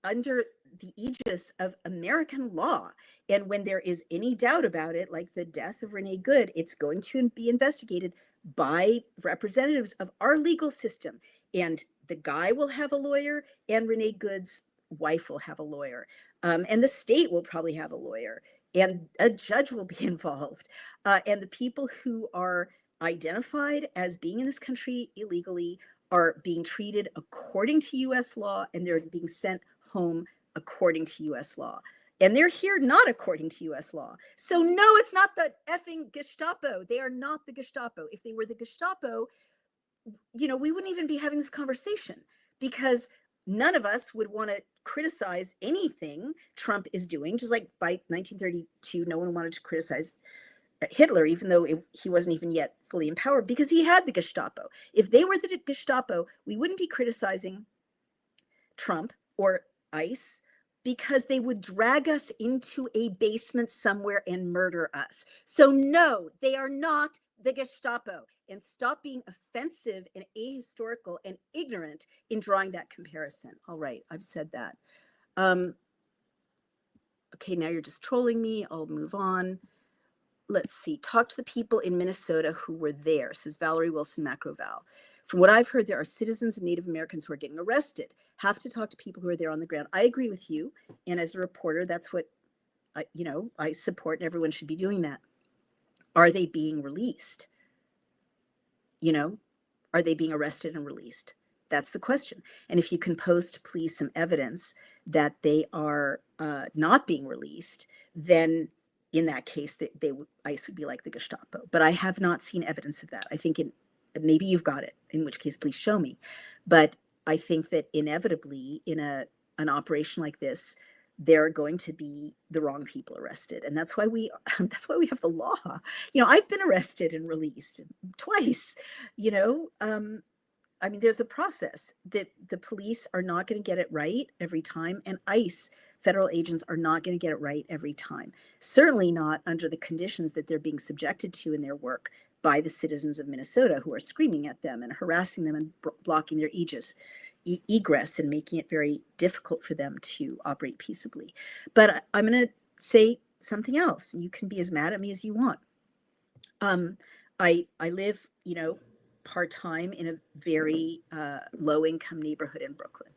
the aegis of American law. And when there is any doubt about it, like the death of Renee Good, it's going to be investigated by representatives of our legal system. And the guy will have a lawyer, and Renee Good's wife will have a lawyer. And the state will probably have a lawyer, and a judge will be involved. And the people who are identified as being in this country illegally are being treated according to US law, and they're being sent home according to US law. And they're here not according to US law. So no, it's not the effing Gestapo. They are not the Gestapo. If they were the Gestapo, we wouldn't even be having this conversation, because none of us would want to criticize anything Trump is doing. Just like by 1932, no one wanted to criticize Hitler, even though he wasn't even yet fully in power, because he had the Gestapo. If they were the Gestapo, we wouldn't be criticizing Trump or ICE, because they would drag us into a basement somewhere and murder us. So no, they are not the Gestapo. And stop being offensive and ahistorical and ignorant in drawing that comparison. All right, I've said that. Okay, now you're just trolling me. I'll move on. Let's see. Talk to the people in Minnesota who were there, says Valerie Wilson Macroval. From what I've heard, there are citizens and Native Americans who are getting arrested. Have to talk to people who are there on the ground. I agree with you. And as a reporter, that's what I support, and everyone should be doing that. Are they being released? Are they being arrested and released? That's the question. And if you can post, please, some evidence that they are not being released, then in that case, ICE would be like the Gestapo. But I have not seen evidence of that. I think maybe you've got it, in which case, please show me. But I think that inevitably, in an operation like this, there are going to be the wrong people arrested, and that's why we have the law. I've been arrested and released twice. I mean, there's a process that the police are not going to get it right every time, and ICE federal agents are not going to get it right every time. Certainly not under the conditions that they're being subjected to in their work by the citizens of Minnesota, who are screaming at them and harassing them and blocking their egress and making it very difficult for them to operate peaceably. But I'm going to say something else. You can be as mad at me as you want. I live, part-time in a very low-income neighborhood in Brooklyn.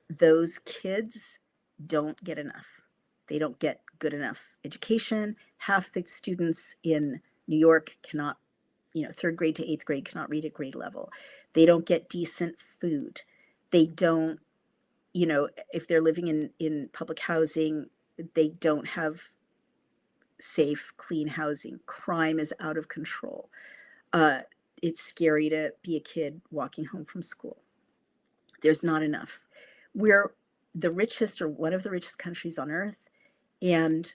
Those kids don't get enough. They don't get good enough education. Half the students in New York cannot, third grade to eighth grade, cannot read at grade level. They don't get decent food. They don't, if they're living in public housing, they don't have safe, clean housing. Crime is out of control. It's scary to be a kid walking home from school. There's not enough. We're the richest, or one of the richest countries on earth, and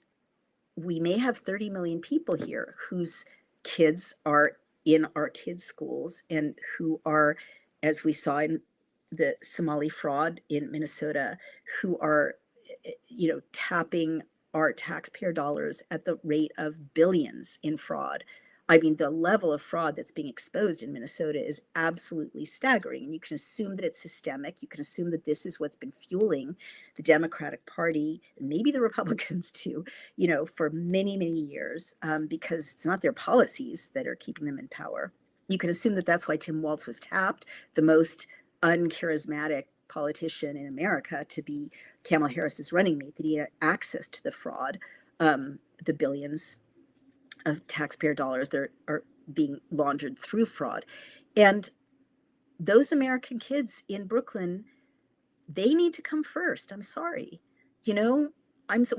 we may have 30 million people here whose kids are in our kids' schools, and who are, as we saw in the Somali fraud in Minnesota, who are, tapping our taxpayer dollars at the rate of billions in fraud. I mean, the level of fraud that's being exposed in Minnesota is absolutely staggering. And you can assume that it's systemic. You can assume that this is what's been fueling the Democratic Party, and maybe the Republicans too, for many, many years, because it's not their policies that are keeping them in power. You can assume that that's why Tim Walz was tapped, the most uncharismatic politician in America, to be Kamala Harris's running mate, that he had access to the fraud, the billions of taxpayer dollars that are being laundered through fraud. And those American kids in Brooklyn, they need to come first. I'm sorry. We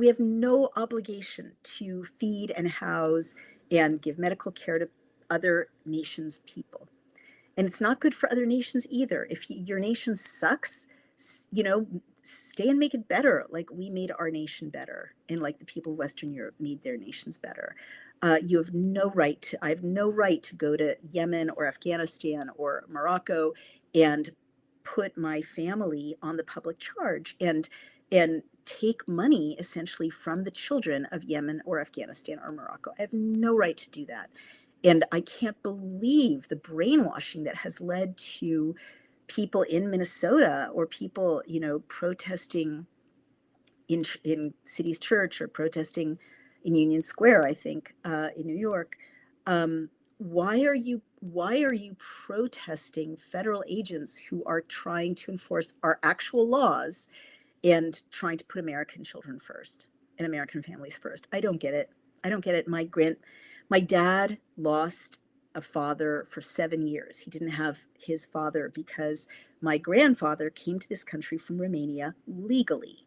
have no obligation to feed and house and give medical care to other nations' people. And it's not good for other nations either. If your nation sucks, stay and make it better, like we made our nation better, and like the people of Western Europe made their nations better. I have no right to go to Yemen or Afghanistan or Morocco and put my family on the public charge and take money essentially from the children of Yemen or Afghanistan or Morocco. I have no right to do that. And I can't believe the brainwashing that has led to people in Minnesota, or people, protesting in City's Church, or protesting in Union Square, I think, in New York. Why are you protesting federal agents who are trying to enforce our actual laws and trying to put American children first and American families first? I don't get it. My dad lost a father for 7 years. He didn't have his father because my grandfather came to this country from Romania legally.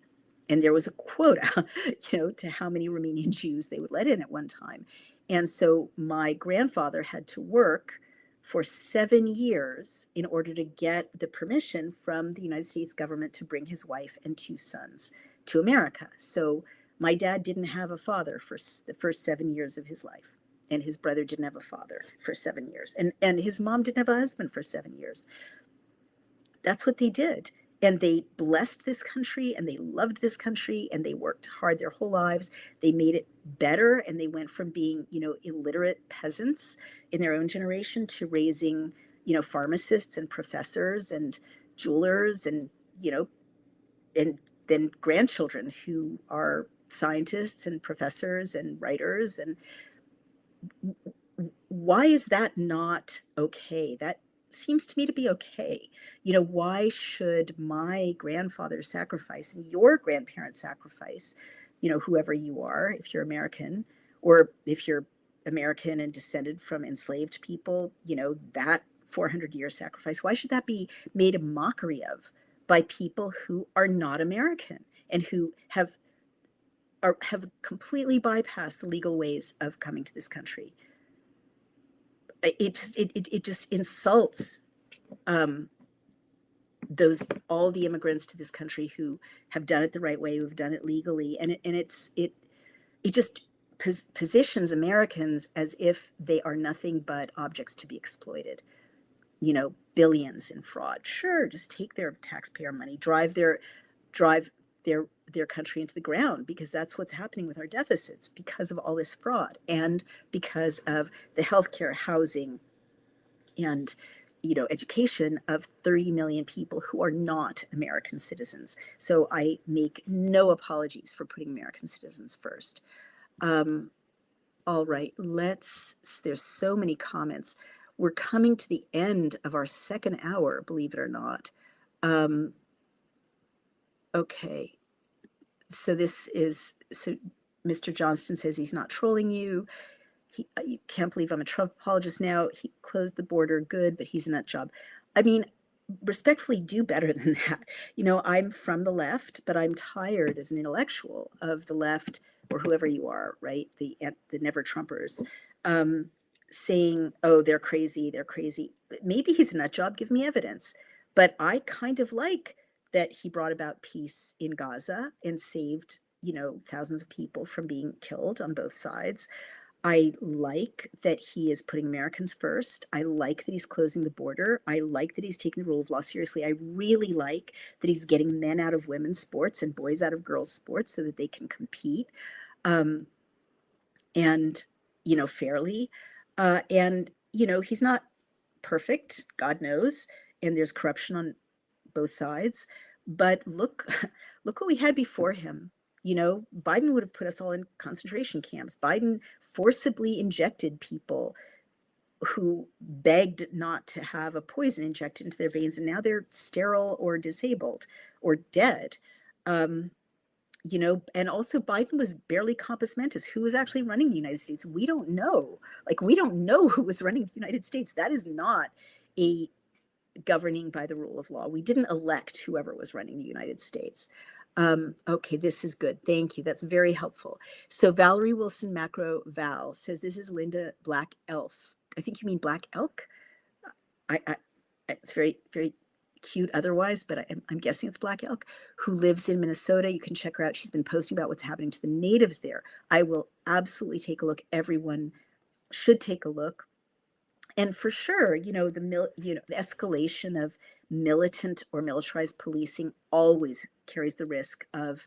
And there was a quota, to how many Romanian Jews they would let in at one time. And so my grandfather had to work for 7 years in order to get the permission from the United States government to bring his wife and 2 sons to America. So My dad didn't have a father for the first 7 years of his life. And his brother didn't have a father for 7 years. And his mom didn't have a husband for 7 years. That's what they did. And they blessed this country and they loved this country and they worked hard their whole lives. They made it better and they went from being, illiterate peasants in their own generation to raising, pharmacists and professors and jewelers and then grandchildren who are scientists and professors and writers. And why is that not okay? That seems to me to be okay. Why should my grandfather's sacrifice and your grandparents' sacrifice, whoever you are, if you're American, or if you're American and descended from enslaved people, that 400-year sacrifice, why should that be made a mockery of by people who are not American and who have completely bypassed the legal ways of coming to this country? It just insults those all the immigrants to this country who have done it the right way, who've done it legally, and it just positions Americans as if they are nothing but objects to be exploited. Billions in fraud. Sure, just take their taxpayer money, drive their country into the ground, because that's what's happening with our deficits because of all this fraud and because of the healthcare, housing, and education of 30 million people who are not American citizens. So I make no apologies for putting American citizens first. All right, there's so many comments. We're coming to the end of our second hour, believe it or not. Okay, so Mr. Johnston says he's not trolling you. You can't believe I'm a Trump apologist now. He closed the border, good, but he's a nut job. I mean, respectfully, do better than that. I'm from the left, but I'm tired as an intellectual of the left, or whoever you are, right? The never Trumpers, saying, oh, they're crazy. Maybe he's a nut job. Give me evidence. But I kind of like that he brought about peace in Gaza and saved, thousands of people from being killed on both sides. I like that he is putting Americans first. I like that he's closing the border. I like that he's taking the rule of law seriously. I really like that he's getting men out of women's sports and boys out of girls' sports so that they can compete, and, fairly. And, he's not perfect, God knows, and there's corruption on both sides. But look what we had before him. Biden would have put us all in concentration camps. Biden forcibly injected people who begged not to have a poison injected into their veins, and now they're sterile or disabled or dead. And also Biden was barely compos mentis. Who was actually running the United States? We don't know. We don't know who was running the United States. That is not a governing by the rule of law. We didn't elect whoever was running the United States. Okay, this is good. Thank you. That's very helpful. So Valerie Wilson Macro Val says, this is Linda Black Elf. I think you mean Black Elk. It's very, very cute otherwise, but I'm guessing it's Black Elk, who lives in Minnesota. You can check her out. She's been posting about what's happening to the natives there. I will absolutely take a look. Everyone should take a look. And for sure, the escalation of militant or militarized policing always carries the risk of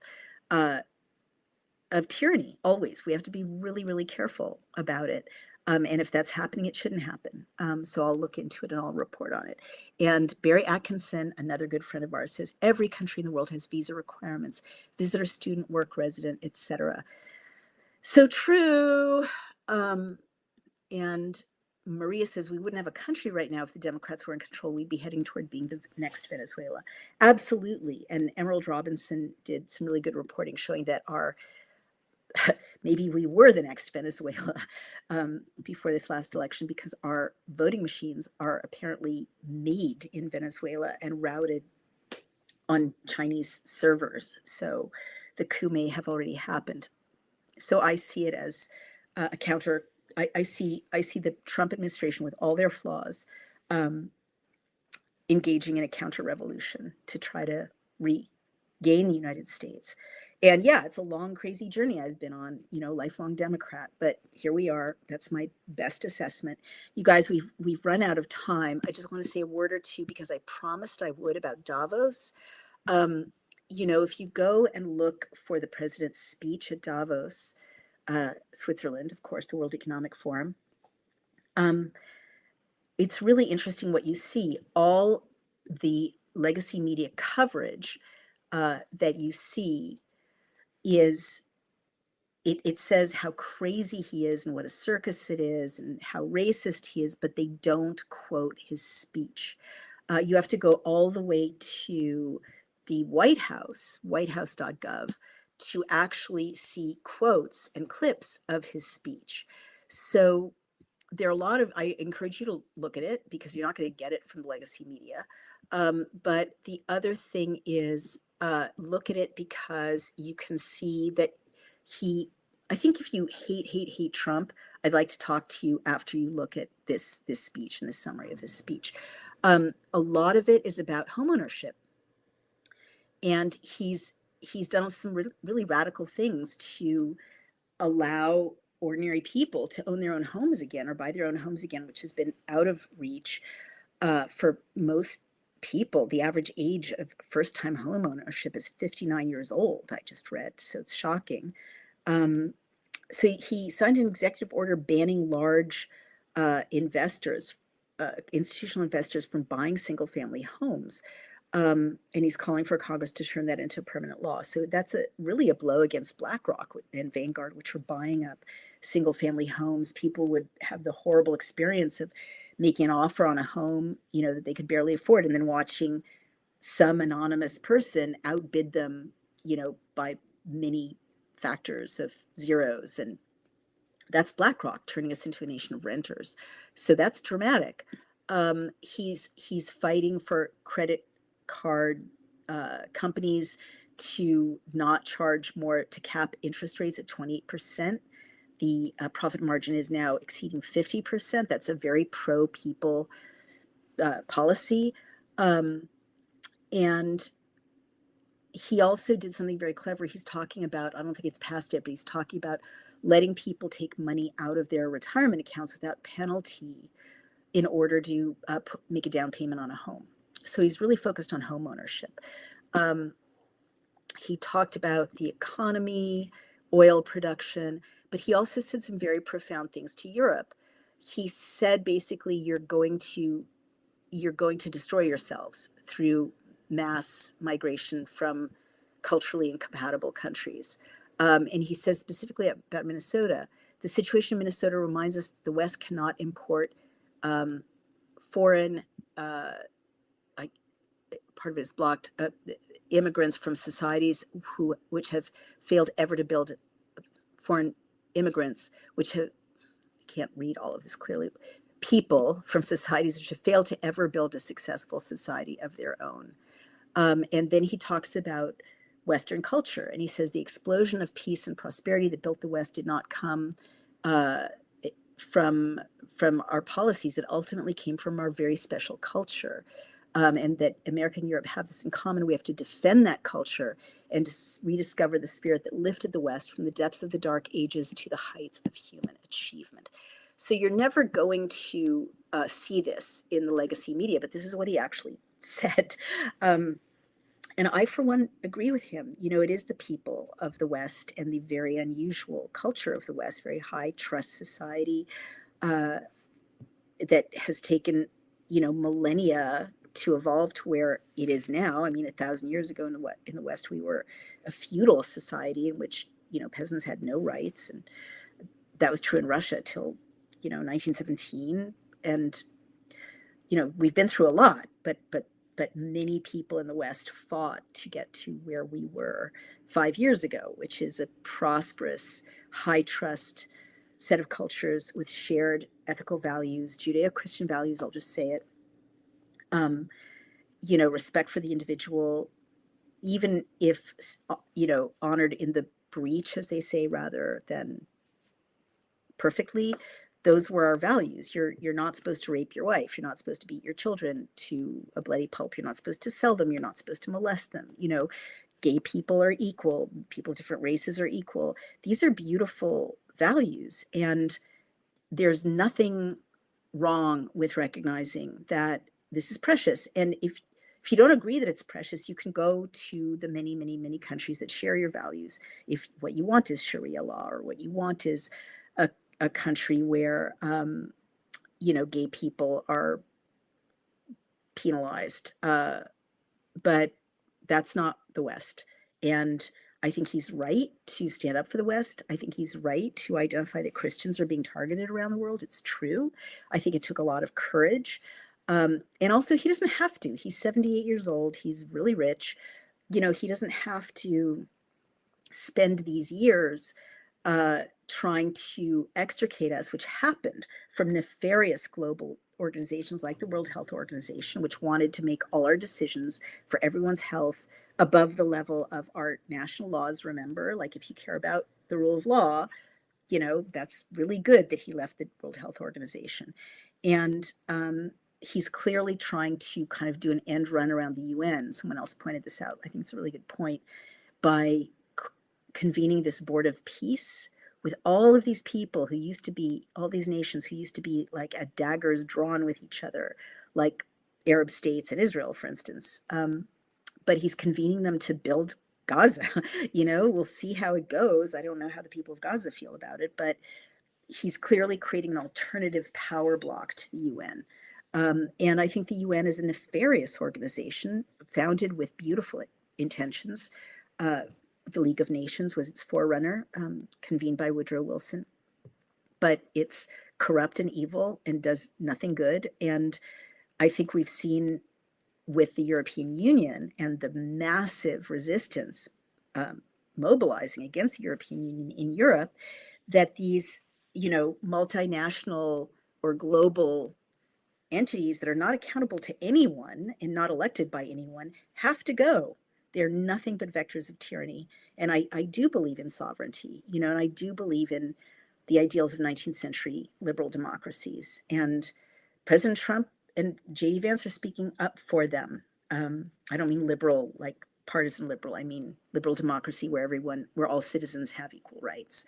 tyranny. Always, we have to be really, really careful about it. And if that's happening, it shouldn't happen. So I'll look into it and I'll report on it. And Barry Atkinson, another good friend of ours, says every country in the world has visa requirements: visitor, student, work, resident, etc. So true. And Maria says, we wouldn't have a country right now if the Democrats were in control. We'd be heading toward being the next Venezuela. Absolutely. And Emerald Robinson did some really good reporting showing that maybe we were the next Venezuela before this last election, because our voting machines are apparently made in Venezuela and routed on Chinese servers. So the coup may have already happened. So I see it as a counter. I see the Trump administration, with all their flaws, engaging in a counter revolution to try to regain the United States. And yeah, it's a long, crazy journey I've been on, lifelong Democrat, but here we are. That's my best assessment. You guys, we've run out of time. I just want to say a word or two because I promised I would about Davos. Um, if you go and look for the president's speech at Davos, Switzerland, of course, the World Economic Forum, um, it's really interesting what you see. All the legacy media coverage that you see is it says how crazy he is and what a circus it is and how racist he is, but they don't quote his speech. You have to go all the way to the White House, whitehouse.gov, to actually see quotes and clips of his speech. So there are a lot of, I encourage you to look at it because you're not going to get it from the legacy media. But the other thing is look at it because you can see that he, I think if you hate Trump, I'd like to talk to you after you look at this speech and this summary of this speech. A lot of it is about homeownership, and he's done some really radical things to allow ordinary people to own their own homes again or buy their own homes again, which has been out of reach for most people. The average age of first-time home ownership is 59 years old, I just read, so it's shocking. So he signed an executive order banning large investors, institutional investors, from buying single-family homes. And he's calling for Congress to turn that into permanent law. So that's really a blow against BlackRock and Vanguard, which were buying up single family homes. People would have the horrible experience of making an offer on a home, that they could barely afford, and then watching some anonymous person outbid them, by many factors of zeros. And that's BlackRock turning us into a nation of renters. So that's dramatic. He's fighting for credit card companies to not charge more, to cap interest rates at 28%. The profit margin is now exceeding 50%. That's a very pro people policy. And he also did something very clever. He's talking about, I don't think it's passed yet, but he's talking about letting people take money out of their retirement accounts without penalty in order to make a down payment on a home. So he's really focused on home ownership. He talked about the economy, oil production, but he also said some very profound things to Europe. He said basically you're going to destroy yourselves through mass migration from culturally incompatible countries. And he says specifically about Minnesota, the situation in Minnesota reminds us that the West cannot import foreign, part of it is blocked, immigrants from societies which have failed ever to build, foreign immigrants which have, I can't read all of this clearly, people from societies which have failed to ever build a successful society of their own. And then he talks about Western culture, and he says the explosion of peace and prosperity that built the West did not come from our policies. It ultimately came from our very special culture. And that America and Europe have this in common. We have to defend that culture and to rediscover the spirit that lifted the West from the depths of the Dark Ages to the heights of human achievement. So you're never going to see this in the legacy media, but this is what he actually said. And I, for one, agree with him. It is the people of the West and the very unusual culture of the West, very high trust society that has taken, millennia to evolve to where it is now. I mean, 1,000 years ago in the West, we were a feudal society in which, peasants had no rights. And that was true in Russia till, 1917. And, we've been through a lot, but many people in the West fought to get to where we were 5 years ago, which is a prosperous, high trust set of cultures with shared ethical values, Judeo-Christian values, I'll just say it. Respect for the individual, even if, honored in the breach, as they say, rather than perfectly. Those were our values. You're not supposed to rape your wife. You're not supposed to beat your children to a bloody pulp. You're not supposed to sell them. You're not supposed to molest them. gay people are equal, people of different races are equal. These are beautiful values, and there's nothing wrong with recognizing that this is precious. And if you don't agree that it's precious, you can go to the many, many, many countries that share your values. If what you want is Sharia law, or what you want is a country where gay people are penalized, but that's not the West. And I think he's right to stand up for the West. I think he's right to identify that Christians are being targeted around the world. It's true. I think it took a lot of courage. And also, he doesn't have to. He's 78 years old. He's really rich. He doesn't have to spend these years trying to extricate us, which happened from nefarious global organizations like the World Health Organization, which wanted to make all our decisions for everyone's health above the level of our national laws. Remember, like, if you care about the rule of law, that's really good that he left the World Health Organization. And he's clearly trying to kind of do an end run around the UN. Someone else pointed this out. I think it's a really good point. By convening this board of peace with all of these people who used to be, all these nations who used to be like at daggers drawn with each other, like Arab states and Israel, for instance. But he's convening them to build Gaza. We'll see how it goes. I don't know how the people of Gaza feel about it, but he's clearly creating an alternative power block to the UN. And I think the UN is a nefarious organization founded with beautiful intentions. The League of Nations was its forerunner, convened by Woodrow Wilson. But it's corrupt and evil and does nothing good. And I think we've seen with the European Union and the massive resistance mobilizing against the European Union in Europe, that these, multinational or global entities that are not accountable to anyone and not elected by anyone have to go. They're nothing but vectors of tyranny. And I do believe in sovereignty, and I do believe in the ideals of 19th century liberal democracies. And President Trump and J.D. Vance are speaking up for them. I don't mean liberal, like partisan liberal. I mean liberal democracy where all citizens have equal rights.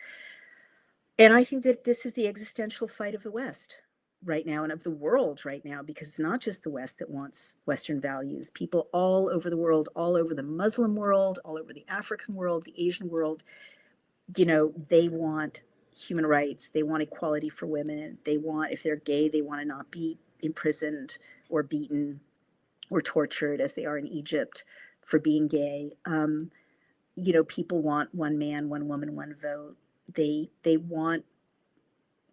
And I think that this is the existential fight of the West right now and of the world right now, because it's not just the West that wants Western values. People all over the world, all over the Muslim world, all over the African world, the Asian world, they want human rights. They want equality for women. They want, if they're gay, they want to not be imprisoned or beaten or tortured as they are in Egypt for being gay. People want one man, one woman, one vote. They want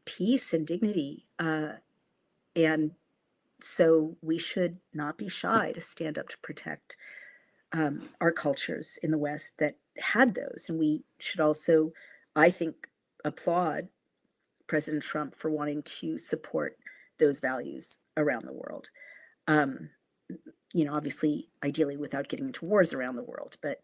peace and dignity. And so we should not be shy to stand up to protect our cultures in the West that had those. And we should also, I think, applaud President Trump for wanting to support those values around the world. Obviously, ideally without getting into wars around the world, but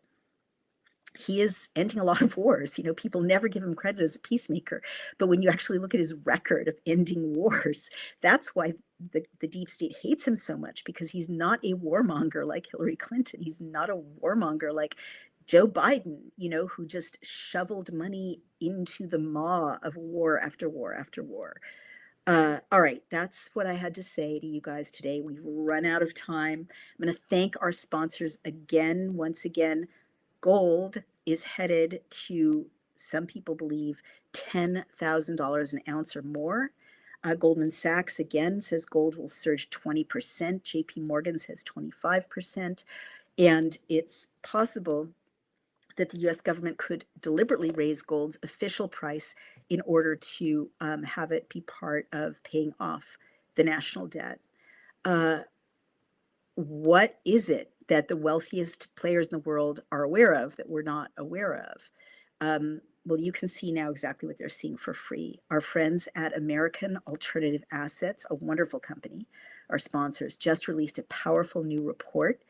he is ending a lot of wars. People never give him credit as a peacemaker, but when you actually look at his record of ending wars, that's why the deep state hates him so much, because he's not a warmonger like Hillary Clinton. He's not a warmonger like Joe Biden, who just shoveled money into the maw of war after war after war. All right, that's what I had to say to you guys today. We've run out of time. I'm going to thank our sponsors again, once again. Gold is headed to, some people believe, $10,000 an ounce or more. Goldman Sachs, again, says gold will surge 20%. JP Morgan says 25%. And it's possible that the US government could deliberately raise gold's official price in order to have it be part of paying off the national debt. What is it that the wealthiest players in the world are aware of that we're not aware of? Well, you can see now exactly what they're seeing for free. Our friends at American Alternative Assets, a wonderful company, our sponsors, just released a powerful new report,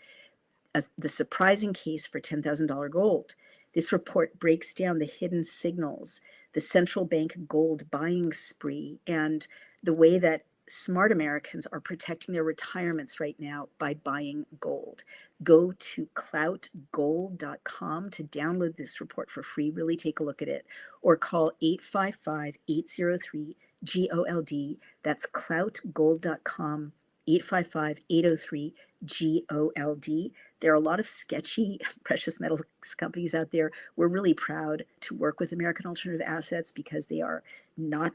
the surprising case for $10,000 gold. This report breaks down the hidden signals, the central bank gold buying spree, and the way that smart Americans are protecting their retirements right now by buying gold. Go to cloutgold.com to download this report for free. Really take a look at it, or call 855-803-GOLD. That's cloutgold.com, 855-803-GOLD. There are a lot of sketchy precious metals companies out there. We're really proud to work with American Alternative Assets because they are not,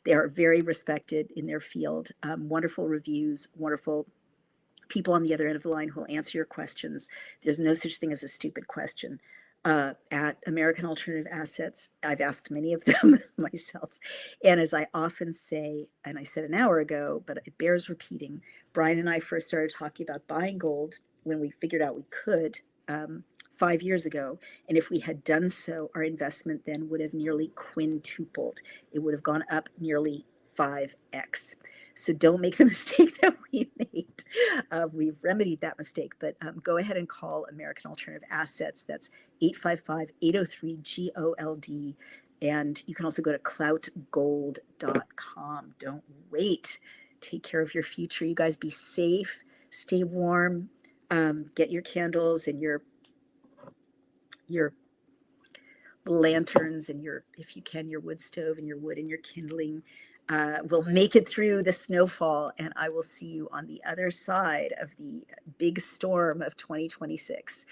they are very respected in their field. Wonderful reviews, wonderful people on the other end of the line who will answer your questions. There's no such thing as a stupid question. At American Alternative Assets, I've asked many of them myself. And as I often say, and I said an hour ago, but it bears repeating, Brian and I first started talking about buying gold when we figured out we could 5 years ago. And if we had done so, our investment then would have nearly quintupled. It would have gone up nearly 5x. So don't make the mistake that we made. We've remedied that mistake, but go ahead and call American Alternative Assets. That's 855-803-GOLD. And you can also go to cloutgold.com. Don't wait. Take care of your future. You guys be safe, stay warm, get your candles and your lanterns and your, if you can, your wood stove and your wood and your kindling. We'll make it through the snowfall, and I will see you on the other side of the big storm of 2026.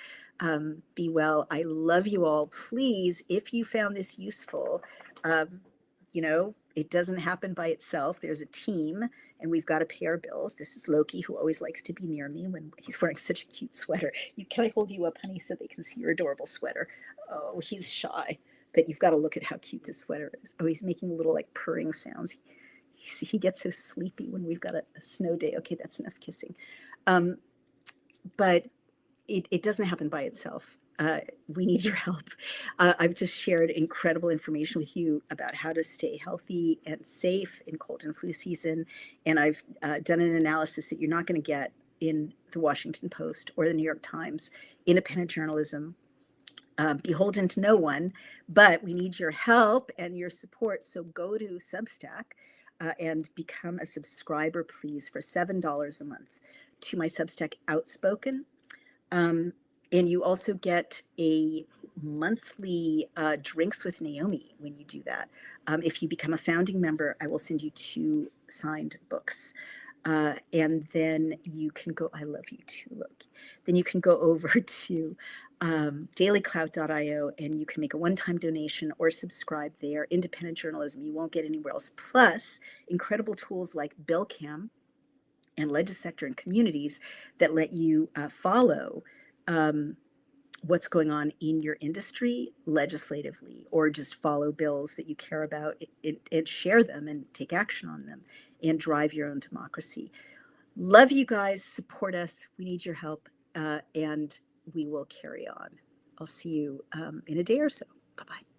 Be well. I love you all. Please, if you found this useful, it doesn't happen by itself. There's a team, and we've got to pay our bills. This is Loki, who always likes to be near me when he's wearing such a cute sweater. Can I hold you up, honey, so they can see your adorable sweater? Oh, he's shy, but you've got to look at how cute this sweater is. Oh, he's making little like purring sounds. He gets so sleepy when we've got a snow day. Okay, that's enough kissing. But it doesn't happen by itself. We need your help. I've just shared incredible information with you about how to stay healthy and safe in cold and flu season. And I've done an analysis that you're not going to get in the Washington Post or the New York Times. Independent journalism, beholden to no one, but we need your help and your support. So go to Substack and become a subscriber, please, for $7 a month to my Substack Outspoken. And you also get a monthly Drinks with Naomi when you do that. If you become a founding member, I will send you 2 signed books. And then you can go, I love you too, Loki. Then you can go over to dailyclout.io and you can make a one-time donation or subscribe there. Independent journalism you won't get anywhere else. Plus, incredible tools like BillCam and Legisector and Communities that let you follow what's going on in your industry legislatively, or just follow bills that you care about and share them and take action on them and drive your own democracy. Love you guys. Support us. We need your help, and we will carry on. I'll see you in a day or so. Bye-bye.